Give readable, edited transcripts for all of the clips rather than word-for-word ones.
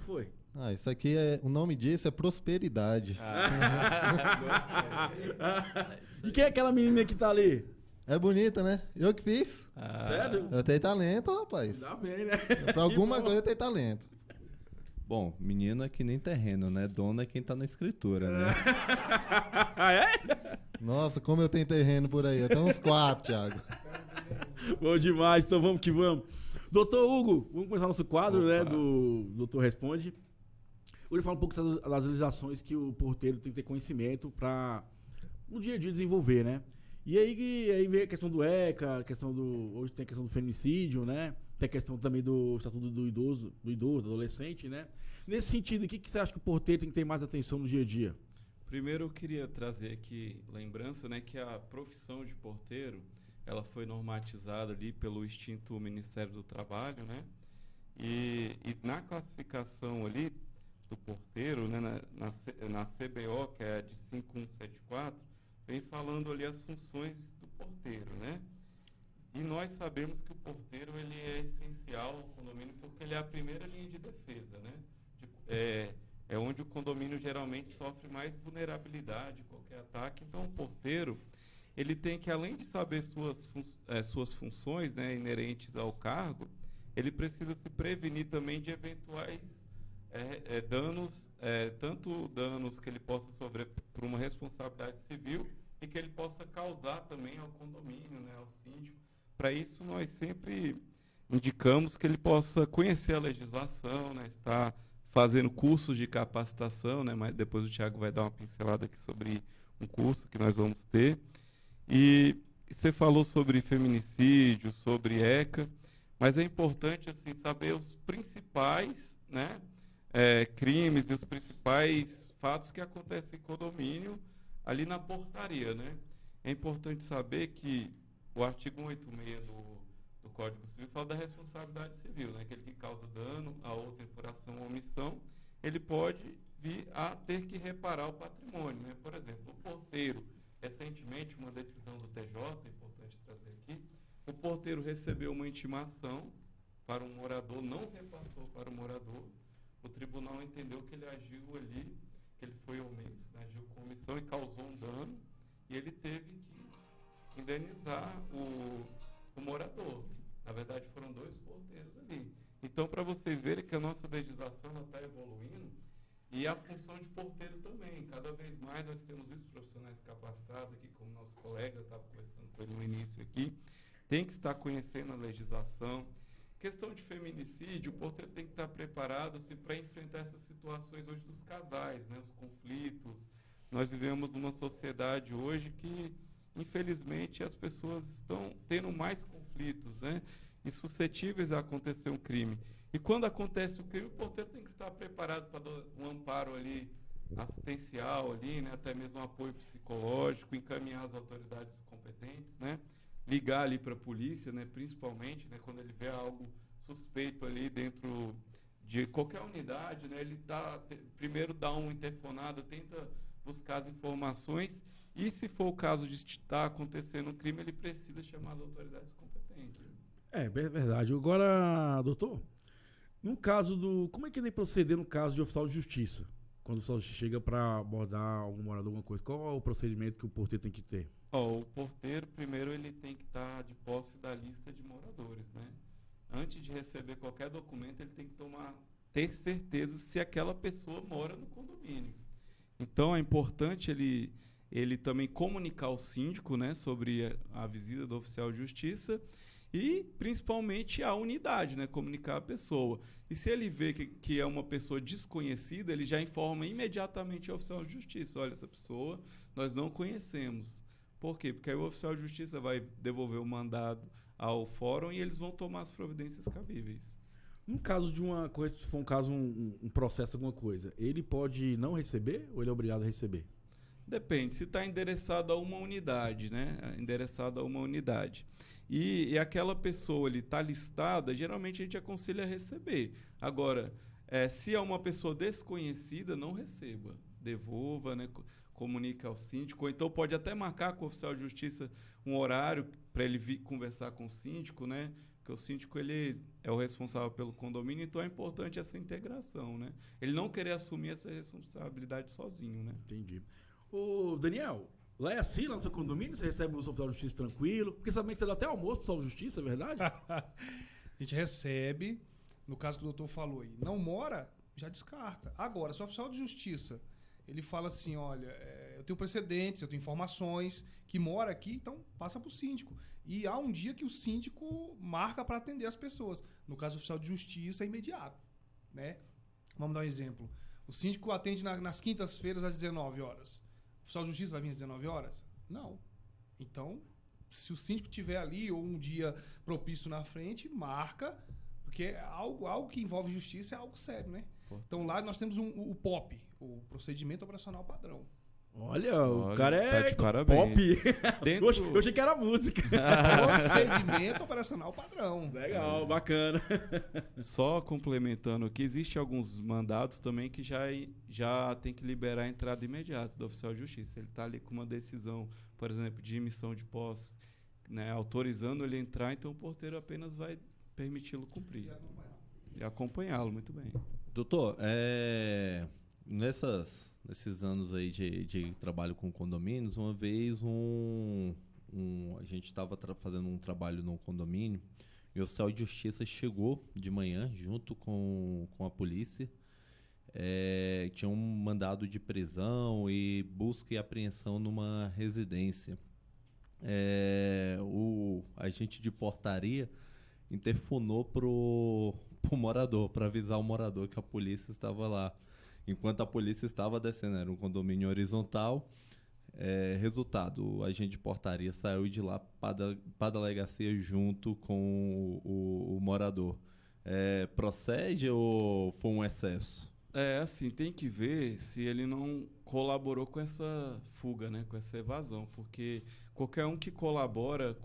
Foi? Isso aqui o nome disso é prosperidade. E quem é aquela menina que tá ali? É bonita, né? Eu que fiz. Sério? Eu tenho talento, rapaz. Dá bem, né? Pra alguma coisa eu tenho talento. Bom, menina que nem terreno, né? Dona é quem tá na escritura, né? É? Nossa, como eu tenho terreno por aí. Até uns 4, Thiago. Bom demais, então vamos que vamos. Doutor Hugo, vamos começar nosso quadro, Opa. né? Do Doutor Responde. Hoje fala um pouco das legislações que o porteiro tem que ter conhecimento para no dia a dia desenvolver, né? E aí vem a questão do ECA, a questão do. Hoje tem a questão do feminicídio, né? Tem a questão também do estatuto do idoso, do adolescente, né? Nesse sentido, o que você acha que o porteiro tem que ter mais atenção no dia a dia? Primeiro eu queria trazer aqui lembrança, né, que a profissão de porteiro, ela foi normatizada ali pelo extinto Ministério do Trabalho, né? E na classificação ali do porteiro, né, na CBO, que é a de 5174, vem falando ali as funções do porteiro, né? E nós sabemos que o porteiro ele é essencial ao condomínio porque ele é a primeira linha de defesa, né? É onde o condomínio geralmente sofre mais vulnerabilidade, qualquer ataque. Então, o porteiro, ele tem que, além de saber suas funções, né, inerentes ao cargo, ele precisa se prevenir também de eventuais danos, tanto danos que ele possa sofrer por uma responsabilidade civil e que ele possa causar também ao condomínio, né, ao síndico. Para isso, nós sempre indicamos que ele possa conhecer a legislação, né, estar fazendo cursos de capacitação, né, mas depois o Thiago vai dar uma pincelada aqui sobre um curso que nós vamos ter. E você falou sobre feminicídio, sobre ECA, mas é importante assim saber os principais, né, crimes e os principais fatos que acontecem em condomínio ali na portaria, né? É importante saber que o artigo 186 do Código Civil fala da responsabilidade civil, né? Aquele que causa dano a outra por ação ou omissão, ele pode vir a ter que reparar o patrimônio, né? Por exemplo, o porteiro, recentemente, uma decisão do TJ, é importante trazer aqui, o porteiro recebeu uma intimação para um morador, não repassou para o morador, o tribunal entendeu que ele agiu ali, que ele foi omisso, né? Agiu com omissão e causou um dano, e ele teve que indenizar o morador. Na verdade, foram 2 porteiros ali. Então, para vocês verem que a nossa legislação está evoluindo, e a função de porteiro também. Cada vez mais nós temos visto profissionais capacitados aqui, como nosso colega estava conversando com ele no início aqui, tem que estar conhecendo a legislação. Questão de feminicídio, o porteiro tem que estar preparado assim, para enfrentar essas situações hoje dos casais, né, os conflitos. Nós vivemos numa sociedade hoje que, infelizmente, as pessoas estão tendo mais conflitos, né, e suscetíveis a acontecer um crime. E quando acontece o crime, o porteiro tem que estar preparado para dar um amparo ali assistencial, ali, né, até mesmo um apoio psicológico, encaminhar as autoridades competentes, né, ligar ali para a polícia, né, principalmente, né, quando ele vê algo suspeito ali dentro de qualquer unidade, né, ele primeiro dá uma interfonada, tenta buscar as informações e, se for o caso de estar acontecendo um crime, ele precisa chamar as autoridades competentes. É verdade. Agora, doutor, no caso como é que ele proceder no caso de oficial de justiça? Quando o oficial de justiça chega para abordar algum morador, alguma coisa, qual é o procedimento que o porteiro tem que ter? O porteiro, primeiro, ele tem que estar de posse da lista de moradores, né? Antes de receber qualquer documento, ele tem que ter certeza se aquela pessoa mora no condomínio. Então, é importante ele também comunicar ao síndico, né, sobre a visita do oficial de justiça e, principalmente, a unidade, né, comunicar a pessoa. E se ele vê que é uma pessoa desconhecida, ele já informa imediatamente ao oficial de justiça. Olha, essa pessoa nós não conhecemos. Por quê? Porque aí o oficial de justiça vai devolver o mandado ao fórum e eles vão tomar as providências cabíveis. No caso de uma coisa, se for um caso, um processo, alguma coisa, ele pode não receber ou ele é obrigado a receber? Depende, se está endereçado a uma unidade, né? Endereçado a uma unidade. E aquela pessoa ali está listada, geralmente a gente aconselha a receber. Agora, se é uma pessoa desconhecida, não receba. Devolva, né? Comunica ao síndico, ou então pode até marcar com o oficial de justiça um horário para ele vir conversar com o síndico, né? Porque o síndico ele é o responsável pelo condomínio, então é importante essa integração, né? Ele não querer assumir essa responsabilidade sozinho, né? Entendi. Ô, Daniel, lá é assim, lá no seu condomínio? Você recebe o oficial de justiça tranquilo? Porque sabem que você dá até almoço pro oficial de justiça, é verdade? A gente recebe, no caso que o doutor falou aí, não mora, já descarta. Agora, se o oficial de justiça ele fala assim, olha, eu tenho precedentes, eu tenho informações, que mora aqui, então passa para o síndico. E há um dia que o síndico marca para atender as pessoas. No caso, o oficial de justiça é imediato, né? Vamos dar um exemplo. O síndico atende nas quintas-feiras às 19 horas. O oficial de justiça vai vir às 19 horas? Não. Então, se o síndico estiver ali ou um dia propício na frente, marca, porque algo que envolve justiça é algo sério, né? Então lá nós temos o POP, o Procedimento Operacional Padrão. Olha, o cara tá é de parabéns. pop. Dentro- Eu achei que era música. Procedimento Operacional Padrão. Legal, bacana. Só complementando aqui, existem alguns mandados também que já tem que liberar a entrada imediata do oficial de justiça. Ele está ali com uma decisão, por exemplo, de emissão de posse, né, autorizando ele a entrar, então o porteiro apenas vai permiti-lo cumprir. E acompanhá-lo, muito bem. Doutor, nesses anos aí de trabalho com condomínios, uma vez a gente estava fazendo um trabalho num condomínio e o oficial de justiça chegou de manhã junto com a polícia. Tinha um mandado de prisão e busca e apreensão numa residência. O agente de portaria interfonou pro morador, para avisar o morador que a polícia estava lá. Enquanto a polícia estava descendo, era um condomínio horizontal, Resultado, o agente de portaria saiu de lá para a delegacia junto com o morador. Procede ou foi um excesso? Assim, tem que ver se ele não colaborou com essa fuga, né? Com essa evasão, porque qualquer um que colabora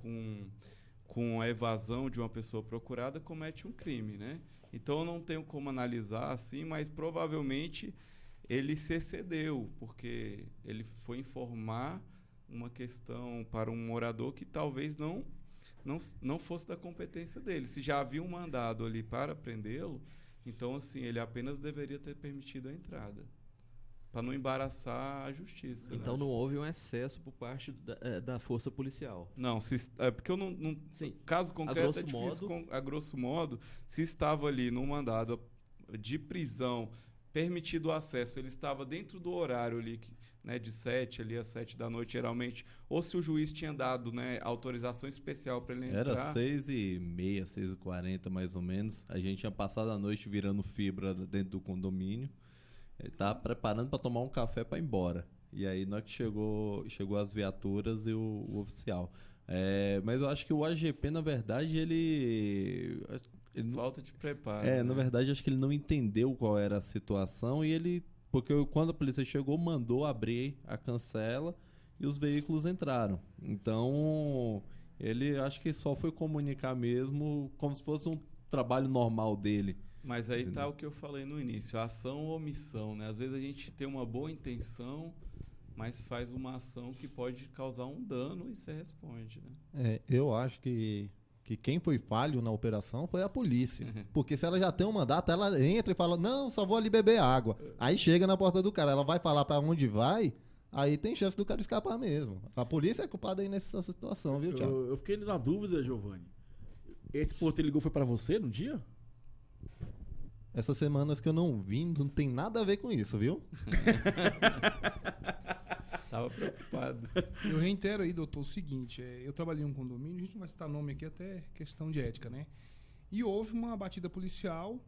com a evasão de uma pessoa procurada comete um crime, né? Então eu não tenho como analisar assim, mas provavelmente ele se excedeu, porque ele foi informar uma questão para um morador que talvez não fosse da competência dele. Se já havia um mandado ali para prendê-lo, então assim, ele apenas deveria ter permitido a entrada, para não embaraçar a justiça. Então né? não houve um excesso por parte da força policial. Não, porque eu não Sim. caso concreto é difícil, a grosso modo, se estava ali no mandado de prisão, permitido o acesso, ele estava dentro do horário ali, né, de 7 ali às 7 da noite, geralmente, ou se o juiz tinha dado, né, autorização especial para ele entrar. Era 6h30, 6h40 mais ou menos. A gente tinha passado a noite virando fibra dentro do condomínio. Ele estava preparando para tomar um café para ir embora. E aí, na hora que chegou as viaturas e o oficial. Mas eu acho que o AGP, na verdade, ele Falta de preparo. na verdade, acho que ele não entendeu qual era a situação e porque quando a polícia chegou, mandou abrir a cancela e os veículos entraram. Então, ele acho que só foi comunicar mesmo como se fosse um trabalho normal dele. Mas aí tá o que eu falei no início, ação ou omissão, né? Às vezes a gente tem uma boa intenção, mas faz uma ação que pode causar um dano e você responde, né? Eu acho que quem foi falho na operação foi a polícia. Porque se ela já tem um mandato, ela entra e fala, não, só vou ali beber água. Aí chega na porta do cara, ela vai falar pra onde vai, aí tem chance do cara escapar mesmo. A polícia é culpada aí nessa situação, viu, Thiago? Eu fiquei na dúvida, Giovanni. Esse porteiro ligou foi pra você no dia? Essas semanas que eu não vim, não tem nada a ver com isso, viu? Tava preocupado. Eu reitero aí, doutor, o seguinte, eu trabalhei em um condomínio, a gente não vai citar nome aqui, até questão de ética, né? E houve uma batida policial,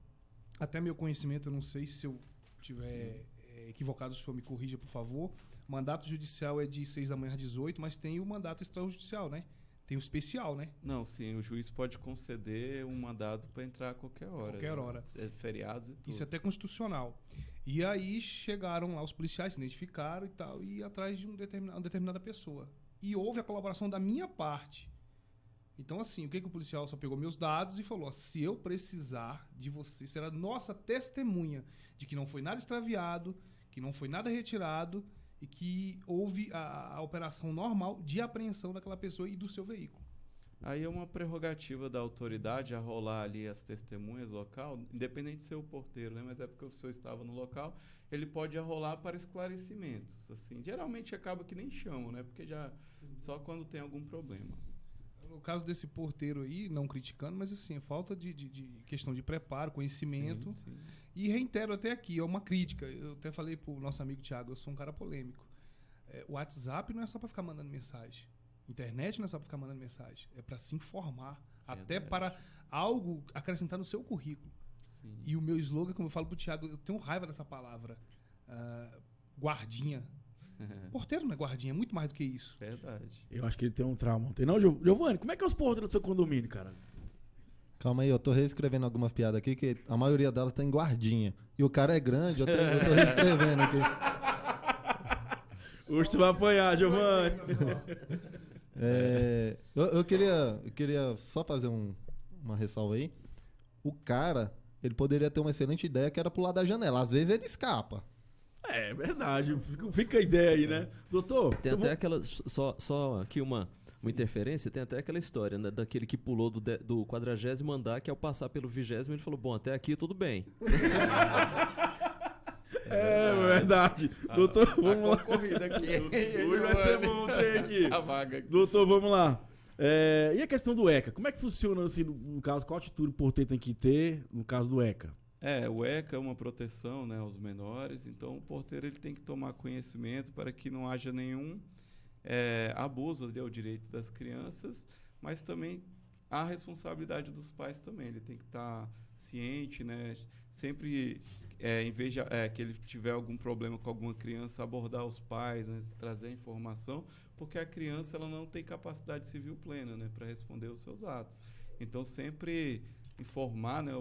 até meu conhecimento, eu não sei se eu tiver equivocado, o senhor me corrija, por favor. O mandato judicial é de 6 da manhã às 18, mas tem o mandato extrajudicial, né? Tem o especial, né? Não, sim, o juiz pode conceder um mandado para entrar a qualquer hora. Qualquer hora. Feriados e tudo. Isso é até constitucional. E aí chegaram lá os policiais, se identificaram e tal, e atrás de uma determinada pessoa. E houve a colaboração da minha parte. Então, assim, o que o policial só pegou meus dados e falou, se eu precisar de você, será nossa testemunha de que não foi nada extraviado, que não foi nada retirado e que houve a operação normal de apreensão daquela pessoa e do seu veículo. Aí é uma prerrogativa da autoridade a rolar ali as testemunhas local, independente de ser o porteiro, né? Mas é porque o senhor estava no local, ele pode arrolar para esclarecimentos. Assim, geralmente acaba que nem chamam, né? Porque só quando tem algum problema. No caso desse porteiro aí, não criticando, mas assim, é falta de questão de preparo, conhecimento. Sim. E reitero até aqui, é uma crítica. Eu até falei pro nosso amigo Thiago, eu sou um cara polêmico. O WhatsApp não é só para ficar mandando mensagem. Internet não é só para ficar mandando mensagem. É para se informar. Verdade. Até para algo acrescentar no seu currículo. Sim. E o meu slogan, como eu falo pro Thiago, eu tenho raiva dessa palavra. Guardinha. Porteiro não é guardinha, é muito mais do que isso. Verdade. Eu acho que ele tem um trauma. Não tem não, Giovanni? Como é que é os porteiros do seu condomínio, cara? Calma aí, eu tô reescrevendo algumas piadas aqui, que a maioria delas tem guardinha. E o cara é grande, eu tô reescrevendo aqui. Hoje tu vai apanhar, Giovanni. Eu queria só fazer uma ressalva aí. O cara, ele poderia ter uma excelente ideia que era pular da janela. Às vezes ele escapa. É verdade. Fica a ideia aí, né? Doutor, Tem até aquela. Só aqui uma interferência, tem até aquela história, né, daquele que pulou do 40º andar, que ao passar pelo 20º, ele falou: bom, até aqui tudo bem. É verdade. Doutor, vamos lá. Corrida aqui. Hoje vai ser bom ter aqui. A vaga aqui. Doutor, vamos lá. E a questão do ECA? Como é que funciona, assim, no caso, qual atitude o porteiro tem que ter no caso do ECA? O ECA é uma proteção, né, aos menores, então o porteiro ele tem que tomar conhecimento para que não haja nenhum abuso ao direito das crianças, mas também a responsabilidade dos pais também. Ele tem que estar ciente, né? Sempre, em vez de que ele tiver algum problema com alguma criança, abordar os pais, né? Trazer a informação, porque a criança ela não tem capacidade civil plena, né? Para responder os seus atos. Então, sempre informar, né,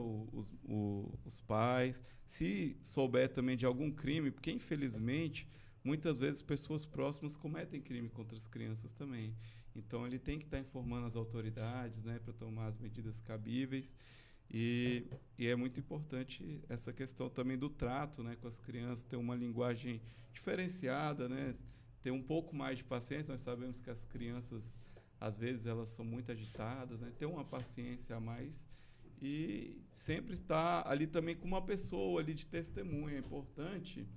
os pais, se souber também de algum crime, porque, infelizmente, muitas vezes pessoas próximas cometem crime contra as crianças também. Então, ele tem que estar informando as autoridades, né, para tomar as medidas cabíveis. E é muito importante essa questão também do trato, né, com as crianças, ter uma linguagem diferenciada, né, ter um pouco mais de paciência. Nós sabemos que as crianças, às vezes, elas são muito agitadas, né, ter uma paciência a mais e sempre estar ali também com uma pessoa ali de testemunha. É importante,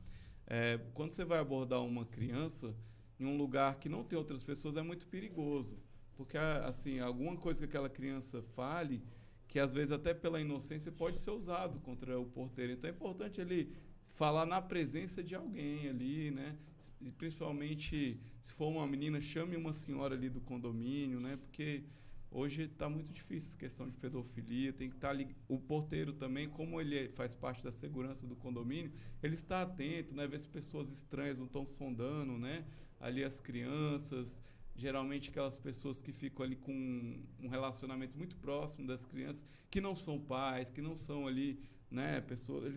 quando você vai abordar uma criança em um lugar que não tem outras pessoas, é muito perigoso, porque assim, alguma coisa que aquela criança fale, que às vezes até pela inocência pode ser usado contra o porteiro. Então é importante ele falar na presença de alguém ali, né? E principalmente se for uma menina, chame uma senhora ali do condomínio, né? Porque hoje está muito difícil essa questão de pedofilia, tem que estar ali. O porteiro também, como ele faz parte da segurança do condomínio, ele está atento, né? Ver se pessoas estranhas não estão sondando, né? Ali as crianças, geralmente aquelas pessoas que ficam ali com um relacionamento muito próximo das crianças, que não são pais, que não são ali, né, pessoas,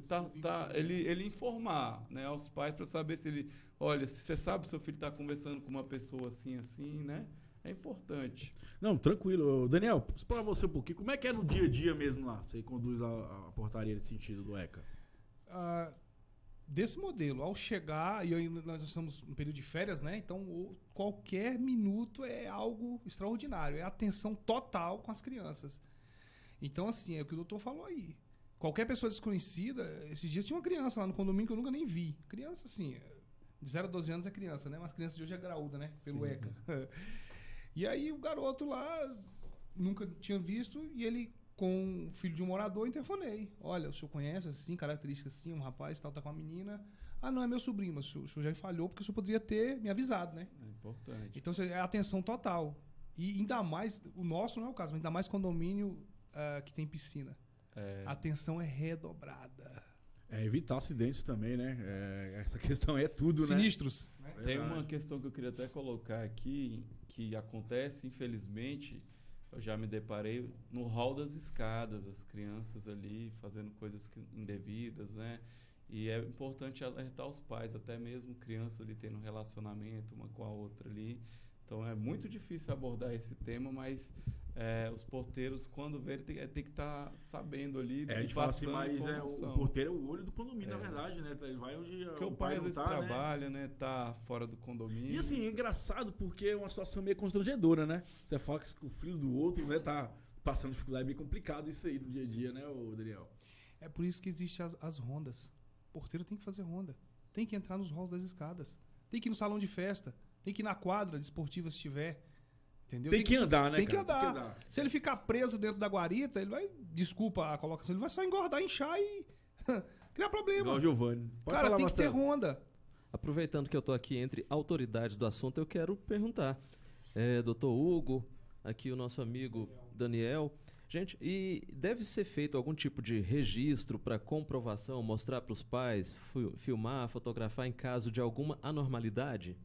ele informar, né, aos pais para saber se ele, olha, se você sabe que seu filho está conversando com uma pessoa assim, né? É importante. Não, tranquilo. Daniel, explica você um pouquinho, como é que é no dia a dia mesmo lá? Você conduz a portaria nesse sentido do ECA? Desse modelo, ao chegar, e nós estamos no período de férias, né? Então, qualquer minuto é algo extraordinário. É atenção total com as crianças. Então, assim, é o que o doutor falou aí. Qualquer pessoa desconhecida, esses dias tinha uma criança lá no condomínio que eu nunca nem vi. Criança, assim, de 0 a 12 anos é criança, né? Mas criança de hoje é graúda, né? Pelo Sim. ECA. E aí o garoto lá nunca tinha visto e ele, com o filho de um morador, interfonei. Olha, o senhor conhece, assim, características assim, um rapaz tal, tá com uma menina. Ah, não, é meu sobrinho, mas o senhor já falhou porque o senhor poderia ter me avisado, né? É importante. Então, é atenção total. E ainda mais, o nosso não é o caso, mas ainda mais condomínio que tem piscina. A atenção é redobrada. Evitar acidentes também, né? Essa questão é tudo, Sinistros. né? Tem uma questão que eu queria até colocar aqui, que acontece, infelizmente, eu já me deparei no hall das escadas, as crianças ali fazendo coisas indevidas, né? E é importante alertar os pais, até mesmo crianças ali tendo um relacionamento uma com a outra ali. Então é muito difícil abordar esse tema, mas os porteiros, quando verem, tem que estar sabendo ali. A gente fala assim, mas o porteiro é o olho do condomínio, na verdade, né? Ele vai onde porque o pai às vezes trabalha, né? Tá fora do condomínio. E assim, é engraçado porque é uma situação meio constrangedora, né? Você fala que o filho do outro, né, tá passando dificuldade, é meio complicado isso aí no dia a dia, né, Daniel? É por isso que existem as rondas. O porteiro tem que fazer ronda. Tem que entrar nos halls das escadas. Tem que ir no salão de festa. Tem que ir na quadra de esportiva se tiver. Entendeu? Tem que andar, né, tem que cara? andar. Se ele ficar preso dentro da guarita, ele vai, desculpa a colocação, ele vai só engordar, inchar e criar problema. Igual o Giovanni. Pode Cara, falar, tem que ter Marcelo. ronda. Aproveitando que eu tô aqui entre autoridades do assunto, eu quero perguntar. Doutor Hugo, aqui o nosso amigo Daniel. Gente, e deve ser feito algum tipo de registro para comprovação, mostrar para os pais, filmar, fotografar em caso de alguma anormalidade?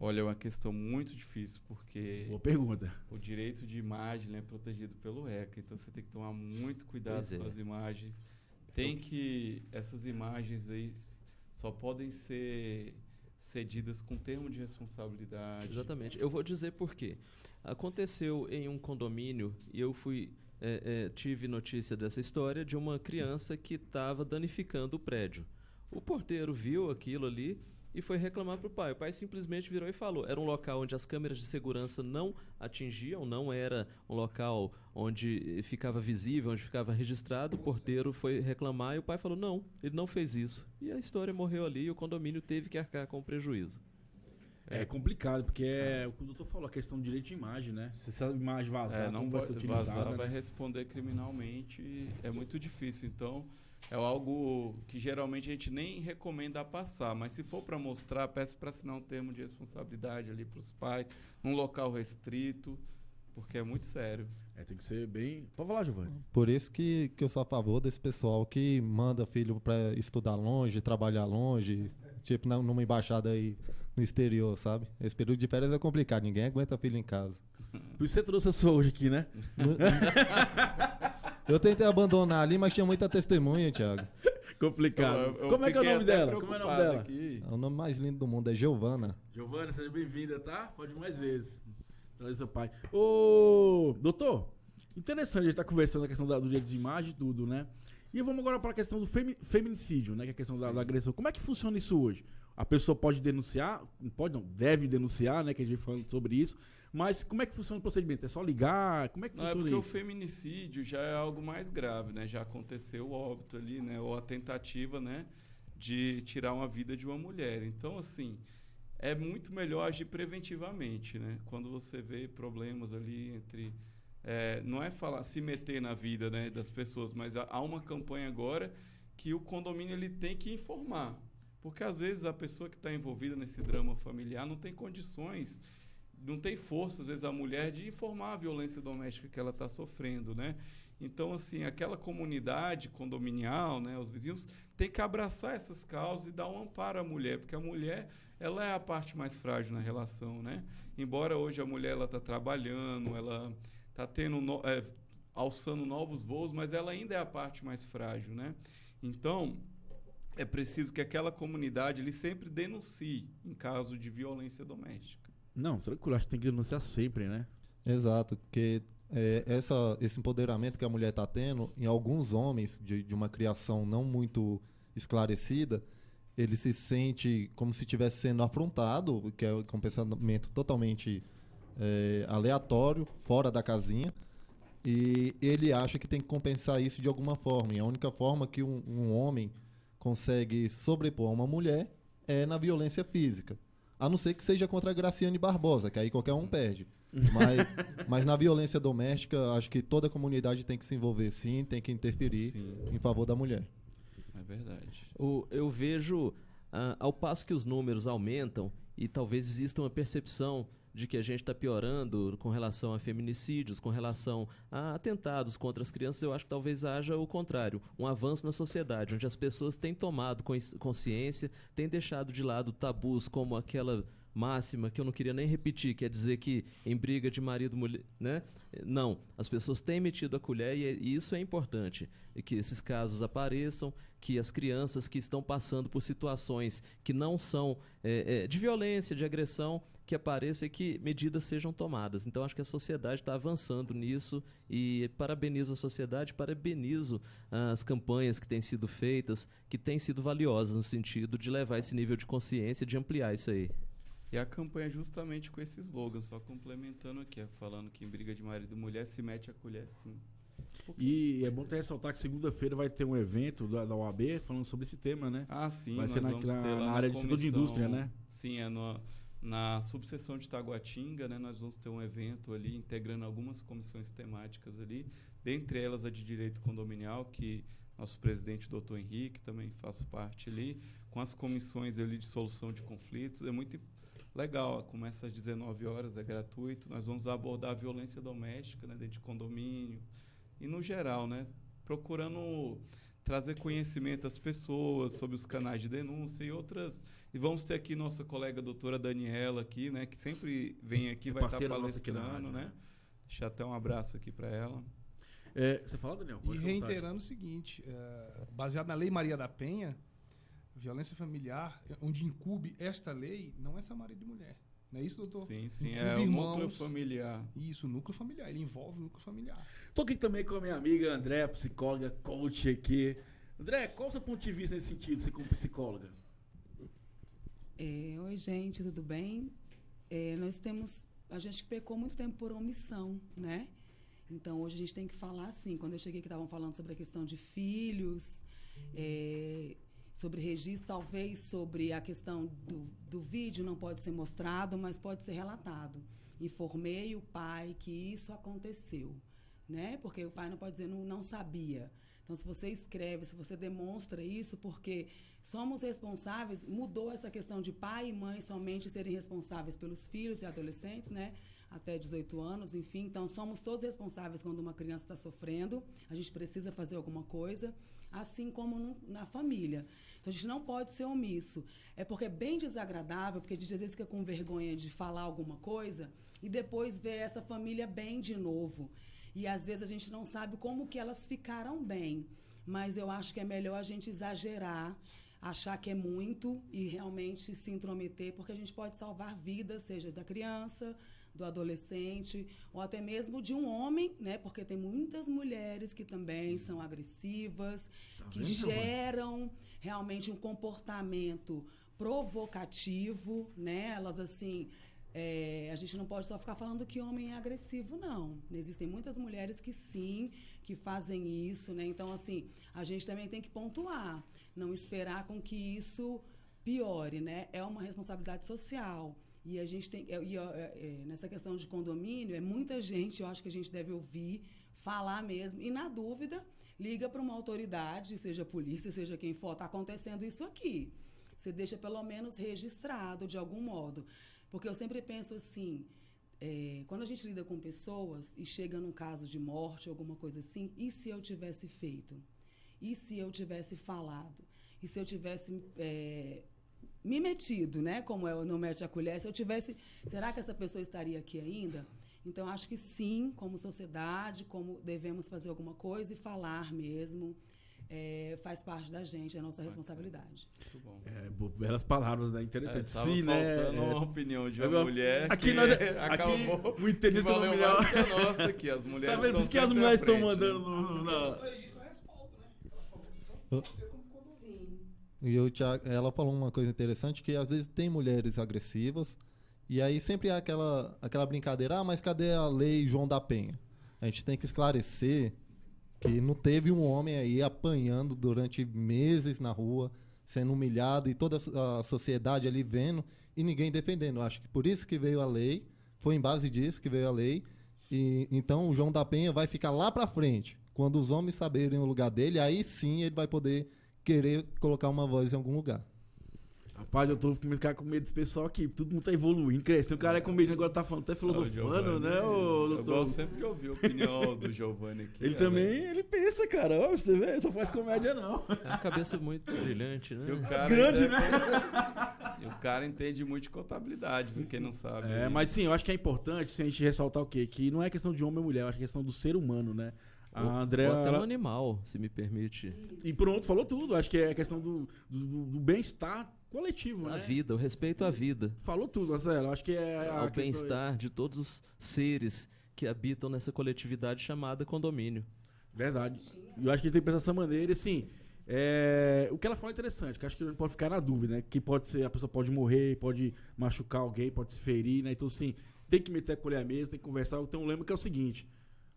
Olha, é uma questão muito difícil, porque Boa pergunta. o direito de imagem, né, é protegido pelo ECA, então você tem que tomar muito cuidado com as imagens. Essas imagens aí só podem ser cedidas com termo de responsabilidade. Exatamente. Eu vou dizer por quê. Aconteceu em um condomínio e eu tive notícia dessa história de uma criança que estava danificando o prédio. O porteiro viu aquilo ali e foi reclamar para o pai. O pai simplesmente virou e falou. Era um local onde as câmeras de segurança não atingiam, não era um local onde ficava visível, onde ficava registrado. O porteiro foi reclamar e o pai falou, não, ele não fez isso. E a história morreu ali e o condomínio teve que arcar com o prejuízo. É complicado, porque o que o doutor falou, a questão do direito de imagem, né? Se essa imagem vazar, não vai ser utilizada. Vazar, ela né? vai responder criminalmente, é muito difícil. Então, é algo que geralmente a gente nem recomenda passar, mas se for para mostrar, peço para assinar um termo de responsabilidade ali para os pais, num local restrito, porque é muito sério. Tem que ser bem... Pode falar, Giovanni. Por isso que eu sou a favor desse pessoal que manda filho para estudar longe, trabalhar longe, tipo numa embaixada aí no exterior, sabe? Esse período de férias é complicado, ninguém aguenta filho em casa. Por isso você trouxe a sua hoje aqui, né? Eu tentei abandonar ali, mas tinha muita testemunha, Thiago. Complicado. Eu Como é que é o fiquei nome até dela? Como é o nome preocupado dela? aqui. O nome mais lindo do mundo é Giovana. Giovana, seja bem-vinda, tá? Pode ir mais vezes. Trazer seu pai. Ô, doutor, interessante a gente estar conversando a questão do direito de imagem e tudo, né? E vamos agora para a questão do feminicídio, né? Que é a questão da agressão. Como é que funciona isso hoje? A pessoa pode denunciar, deve denunciar, né? Que a gente falando sobre isso. Mas como é que funciona o procedimento? É só ligar? Como é que Não, é funciona porque isso? o feminicídio já é algo mais grave, né? Já aconteceu o óbito ali, né? Ou a tentativa, né? De tirar uma vida de uma mulher. Então, assim, é muito melhor agir preventivamente, né? Quando você vê problemas ali entre... não é falar se meter na vida, né, das pessoas, mas há uma campanha agora que o condomínio ele tem que informar. Porque, às vezes, a pessoa que está envolvida nesse drama familiar não tem condições, não tem força, às vezes, a mulher de informar a violência doméstica que ela está sofrendo, né? Então, assim, aquela comunidade condominial, né, os vizinhos, tem que abraçar essas causas e dar um amparo à mulher, porque a mulher, ela é a parte mais frágil na relação, né? Embora hoje a mulher ela está trabalhando, ela está alçando novos voos, mas ela ainda é a parte mais frágil, né? Então, é preciso que aquela comunidade ele sempre denuncie em caso de violência doméstica. Não, tranquilo, acho que tem que denunciar sempre, né? Exato, porque esse empoderamento que a mulher está tendo, em alguns homens de uma criação não muito esclarecida, ele se sente como se estivesse sendo afrontado, que é um pensamento totalmente aleatório, fora da casinha, e ele acha que tem que compensar isso de alguma forma. E a única forma que um homem consegue sobrepor a uma mulher é na violência física. A não ser que seja contra a Graciane Barbosa, que aí qualquer um perde. Mas na violência doméstica, acho que toda a comunidade tem que se envolver, sim, tem que interferir em favor da mulher. É verdade. Eu vejo, ao passo que os números aumentam, e talvez exista uma percepção de que a gente está piorando com relação a feminicídios, com relação a atentados contra as crianças, eu acho que talvez haja o contrário, um avanço na sociedade, onde as pessoas têm tomado consciência, têm deixado de lado tabus como aquela máxima que eu não queria nem repetir, que é dizer que em briga de marido e mulher, né? Não, as pessoas têm metido a colher e isso é importante, e que esses casos apareçam, que as crianças que estão passando por situações que não são de violência, de agressão, que apareça e que medidas sejam tomadas. Então, acho que a sociedade está avançando nisso e parabenizo a sociedade, parabenizo as campanhas que têm sido feitas, que têm sido valiosas no sentido de levar esse nível de consciência, de ampliar isso aí. E a campanha é justamente com esse slogan, só complementando aqui, falando que em briga de marido e mulher se mete a colher sim. E é bom ter ressaltar que segunda-feira vai ter um evento da OAB falando sobre esse tema, né? Ah, sim. Vai nós ser vamos ter lá na área de setor de indústria, né? Sim, na subseção de Taguatinga, né? Nós vamos ter um evento ali integrando algumas comissões temáticas ali, dentre elas a de direito condominial, que nosso presidente, doutor Henrique, também faz parte ali, com as comissões ali de solução de conflitos. É muito legal, começa às 19 horas, é gratuito. Nós vamos abordar a violência doméstica, né, dentro de condomínio e no geral, né, procurando trazer conhecimento às pessoas sobre os canais de denúncia e outras. E vamos ter aqui nossa colega doutora Daniela aqui, né, que sempre vem aqui, vai estar palestrando, né? Deixar até um abraço aqui para ela. Você fala, Daniel? E reiterando o seguinte, baseado na Lei Maria da Penha, violência familiar, onde incube esta lei, não é só marido e mulher. Não é isso, doutor? Sim, incube é o irmãos, núcleo familiar. Isso, o núcleo familiar. Ele envolve o núcleo familiar. Estou aqui também com a minha amiga André, psicóloga, coach aqui. André, qual o seu ponto de vista nesse sentido, você como psicóloga? Oi, gente, tudo bem? A gente pecou muito tempo por omissão, né? Então, hoje a gente tem que falar assim. Quando eu cheguei que estavam falando sobre a questão de filhos, sobre registro, talvez sobre a questão do vídeo não pode ser mostrado, mas pode ser relatado. Informei o pai que isso aconteceu, né? Porque o pai não pode dizer não sabia. Então, se você escreve, se você demonstra isso, porque somos responsáveis, mudou essa questão de pai e mãe somente serem responsáveis pelos filhos e adolescentes, né? até 18 anos, enfim. Então, somos todos responsáveis quando uma criança está sofrendo. A gente precisa fazer alguma coisa, assim como na família. Então, a gente não pode ser omisso. É porque é bem desagradável, porque a gente às vezes fica com vergonha de falar alguma coisa e depois ver essa família bem de novo. E, às vezes, a gente não sabe como que elas ficaram bem. Mas eu acho que é melhor a gente exagerar, achar que é muito e realmente se intrometer, porque a gente pode salvar vidas, seja da criança, do adolescente, ou até mesmo de um homem, né? Porque tem muitas mulheres que também são agressivas, que geram realmente um comportamento provocativo, né? Elas, assim, a gente não pode só ficar falando que homem é agressivo, não. Existem muitas mulheres que sim, que fazem isso, né? Então, assim, a gente também tem que pontuar, não esperar com que isso piore, né? É uma responsabilidade social. E a gente tem, nessa questão de condomínio, é muita gente, eu acho que a gente deve ouvir, falar mesmo, e na dúvida, liga para uma autoridade, seja a polícia, seja quem for, está acontecendo isso aqui. Você deixa pelo menos registrado de algum modo. Porque eu sempre penso assim, quando a gente lida com pessoas e chega num caso de morte, alguma coisa assim, e se eu tivesse feito? E se eu tivesse falado? E se eu tivesse me metido, né? Como eu não mete a colher, se eu tivesse... Será que essa pessoa estaria aqui ainda? Então, acho que sim, como sociedade, como devemos fazer alguma coisa e falar mesmo. Faz parte da gente, é a nossa responsabilidade. Muito bom. Belas palavras, né? Interessante. Tava Sim, faltando né? uma opinião de uma mulher aqui que nós, acabou aqui, o interesse que valeu condominial. mais que a nossa aqui. As mulheres Tá vendo? Por isso que as sempre mulheres à estão frente, mandando né? Registro é respaldo, né? Sim. E ela falou uma coisa interessante, que às vezes tem mulheres agressivas, e aí sempre há aquela brincadeira, mas cadê a lei João da Penha? A gente tem que esclarecer que não teve um homem aí apanhando durante meses na rua, sendo humilhado, e toda a sociedade ali vendo, e ninguém defendendo. Acho que por isso que veio a lei, foi em base disso que veio a lei, e então o João da Penha vai ficar lá pra frente. Quando os homens saberem o lugar dele, aí sim ele vai poder querer colocar uma voz em algum lugar. Rapaz, eu tô ficando com medo desse pessoal aqui. Todo mundo tá evoluindo, crescendo. O cara é comediante, agora tá falando, até filosofando, né, ô Eu doutor? gosto sempre de ouvir a opinião do Giovanni aqui. Ele também, ele pensa, cara. Ó, você vê, só faz comédia, não. É uma cabeça muito brilhante, né? E o cara Grande, ainda- né? E o cara entende muito de contabilidade, pra quem não sabe. Mas sim, eu acho que é importante se a gente ressaltar o quê? Que não é questão de homem ou mulher, eu acho que é questão do ser humano, né? A Andrea, Ou até um animal, se me permite. E pronto, falou tudo. Acho que é a questão do bem-estar coletivo, A né? vida, o respeito à vida. Falou tudo, Marcelo. Acho que é a Ao questão... bem-estar de todos os seres que habitam nessa coletividade chamada condomínio. Verdade. E eu acho que tem que pensar dessa maneira. E assim, o que ela falou é interessante, que acho que a gente pode ficar na dúvida, né? Que pode ser, a pessoa pode morrer, pode machucar alguém, pode se ferir, né? Então, assim, tem que meter a colher à mesa, tem que conversar. Eu tenho um lema que é o seguinte: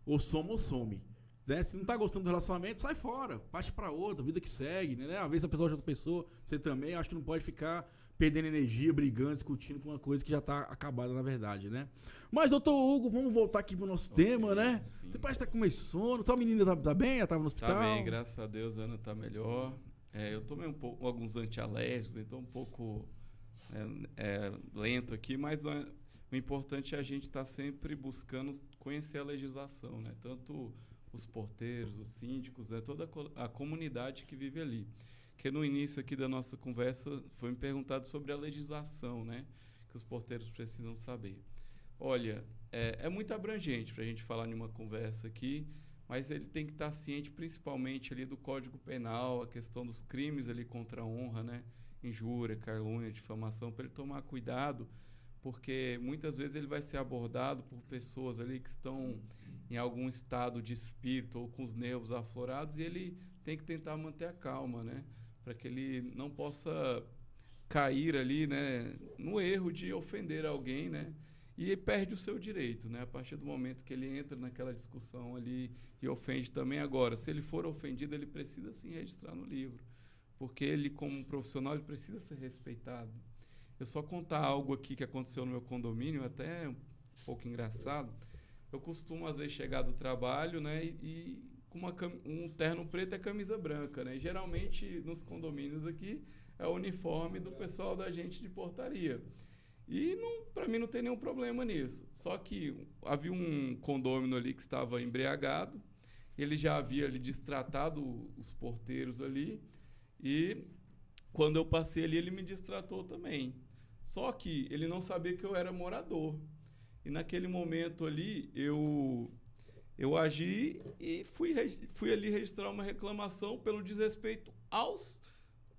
ou soma ou some. Né? Se não tá gostando do relacionamento, sai fora, parte pra outra, vida que segue, né? Às vezes a pessoa é outra pessoa, você também, acho que não pode ficar perdendo energia, brigando, discutindo com uma coisa que já tá acabada na verdade, né? Mas, doutor Hugo, vamos voltar aqui pro nosso tema, né? sim. Você parece que tá com meio sono, sua menina tá bem? Ela tava no hospital? Tá bem, graças a Deus, a Ana tá melhor. Eu tomei alguns antialérgicos, então um pouco lento aqui, mas o importante é a gente estar sempre buscando conhecer a legislação, né? Tanto os porteiros, os síndicos, toda a comunidade que vive ali. Que no início aqui da nossa conversa foi me perguntado sobre a legislação, né? Que os porteiros precisam saber. Olha, é muito abrangente para a gente falar em uma conversa aqui, mas ele tem que estar ciente principalmente ali do Código Penal, a questão dos crimes ali contra a honra, né? Injúria, calúnia, difamação, para ele tomar cuidado, porque muitas vezes ele vai ser abordado por pessoas ali que estão em algum estado de espírito ou com os nervos aflorados, e ele tem que tentar manter a calma, né? Para que ele não possa cair ali, né, no erro de ofender alguém, né? E perde o seu direito, né? A partir do momento que ele entra naquela discussão ali e ofende também. Agora, se ele for ofendido, ele precisa sim registrar no livro, porque ele, como profissional, ele precisa ser respeitado. Eu só contar algo aqui que aconteceu no meu condomínio, até um pouco engraçado. Eu costumo, às vezes, chegar do trabalho, né, e com um terno preto e camisa branca, né? E, geralmente, nos condomínios aqui, é o uniforme do pessoal da gente de portaria. E para mim não tem nenhum problema nisso. Só que havia um condômino ali que estava embriagado, ele já havia ali destratado os porteiros ali, e quando eu passei ali, ele me destratou também. Só que ele não sabia que eu era morador. E naquele momento ali, eu agi e fui ali registrar uma reclamação pelo desrespeito aos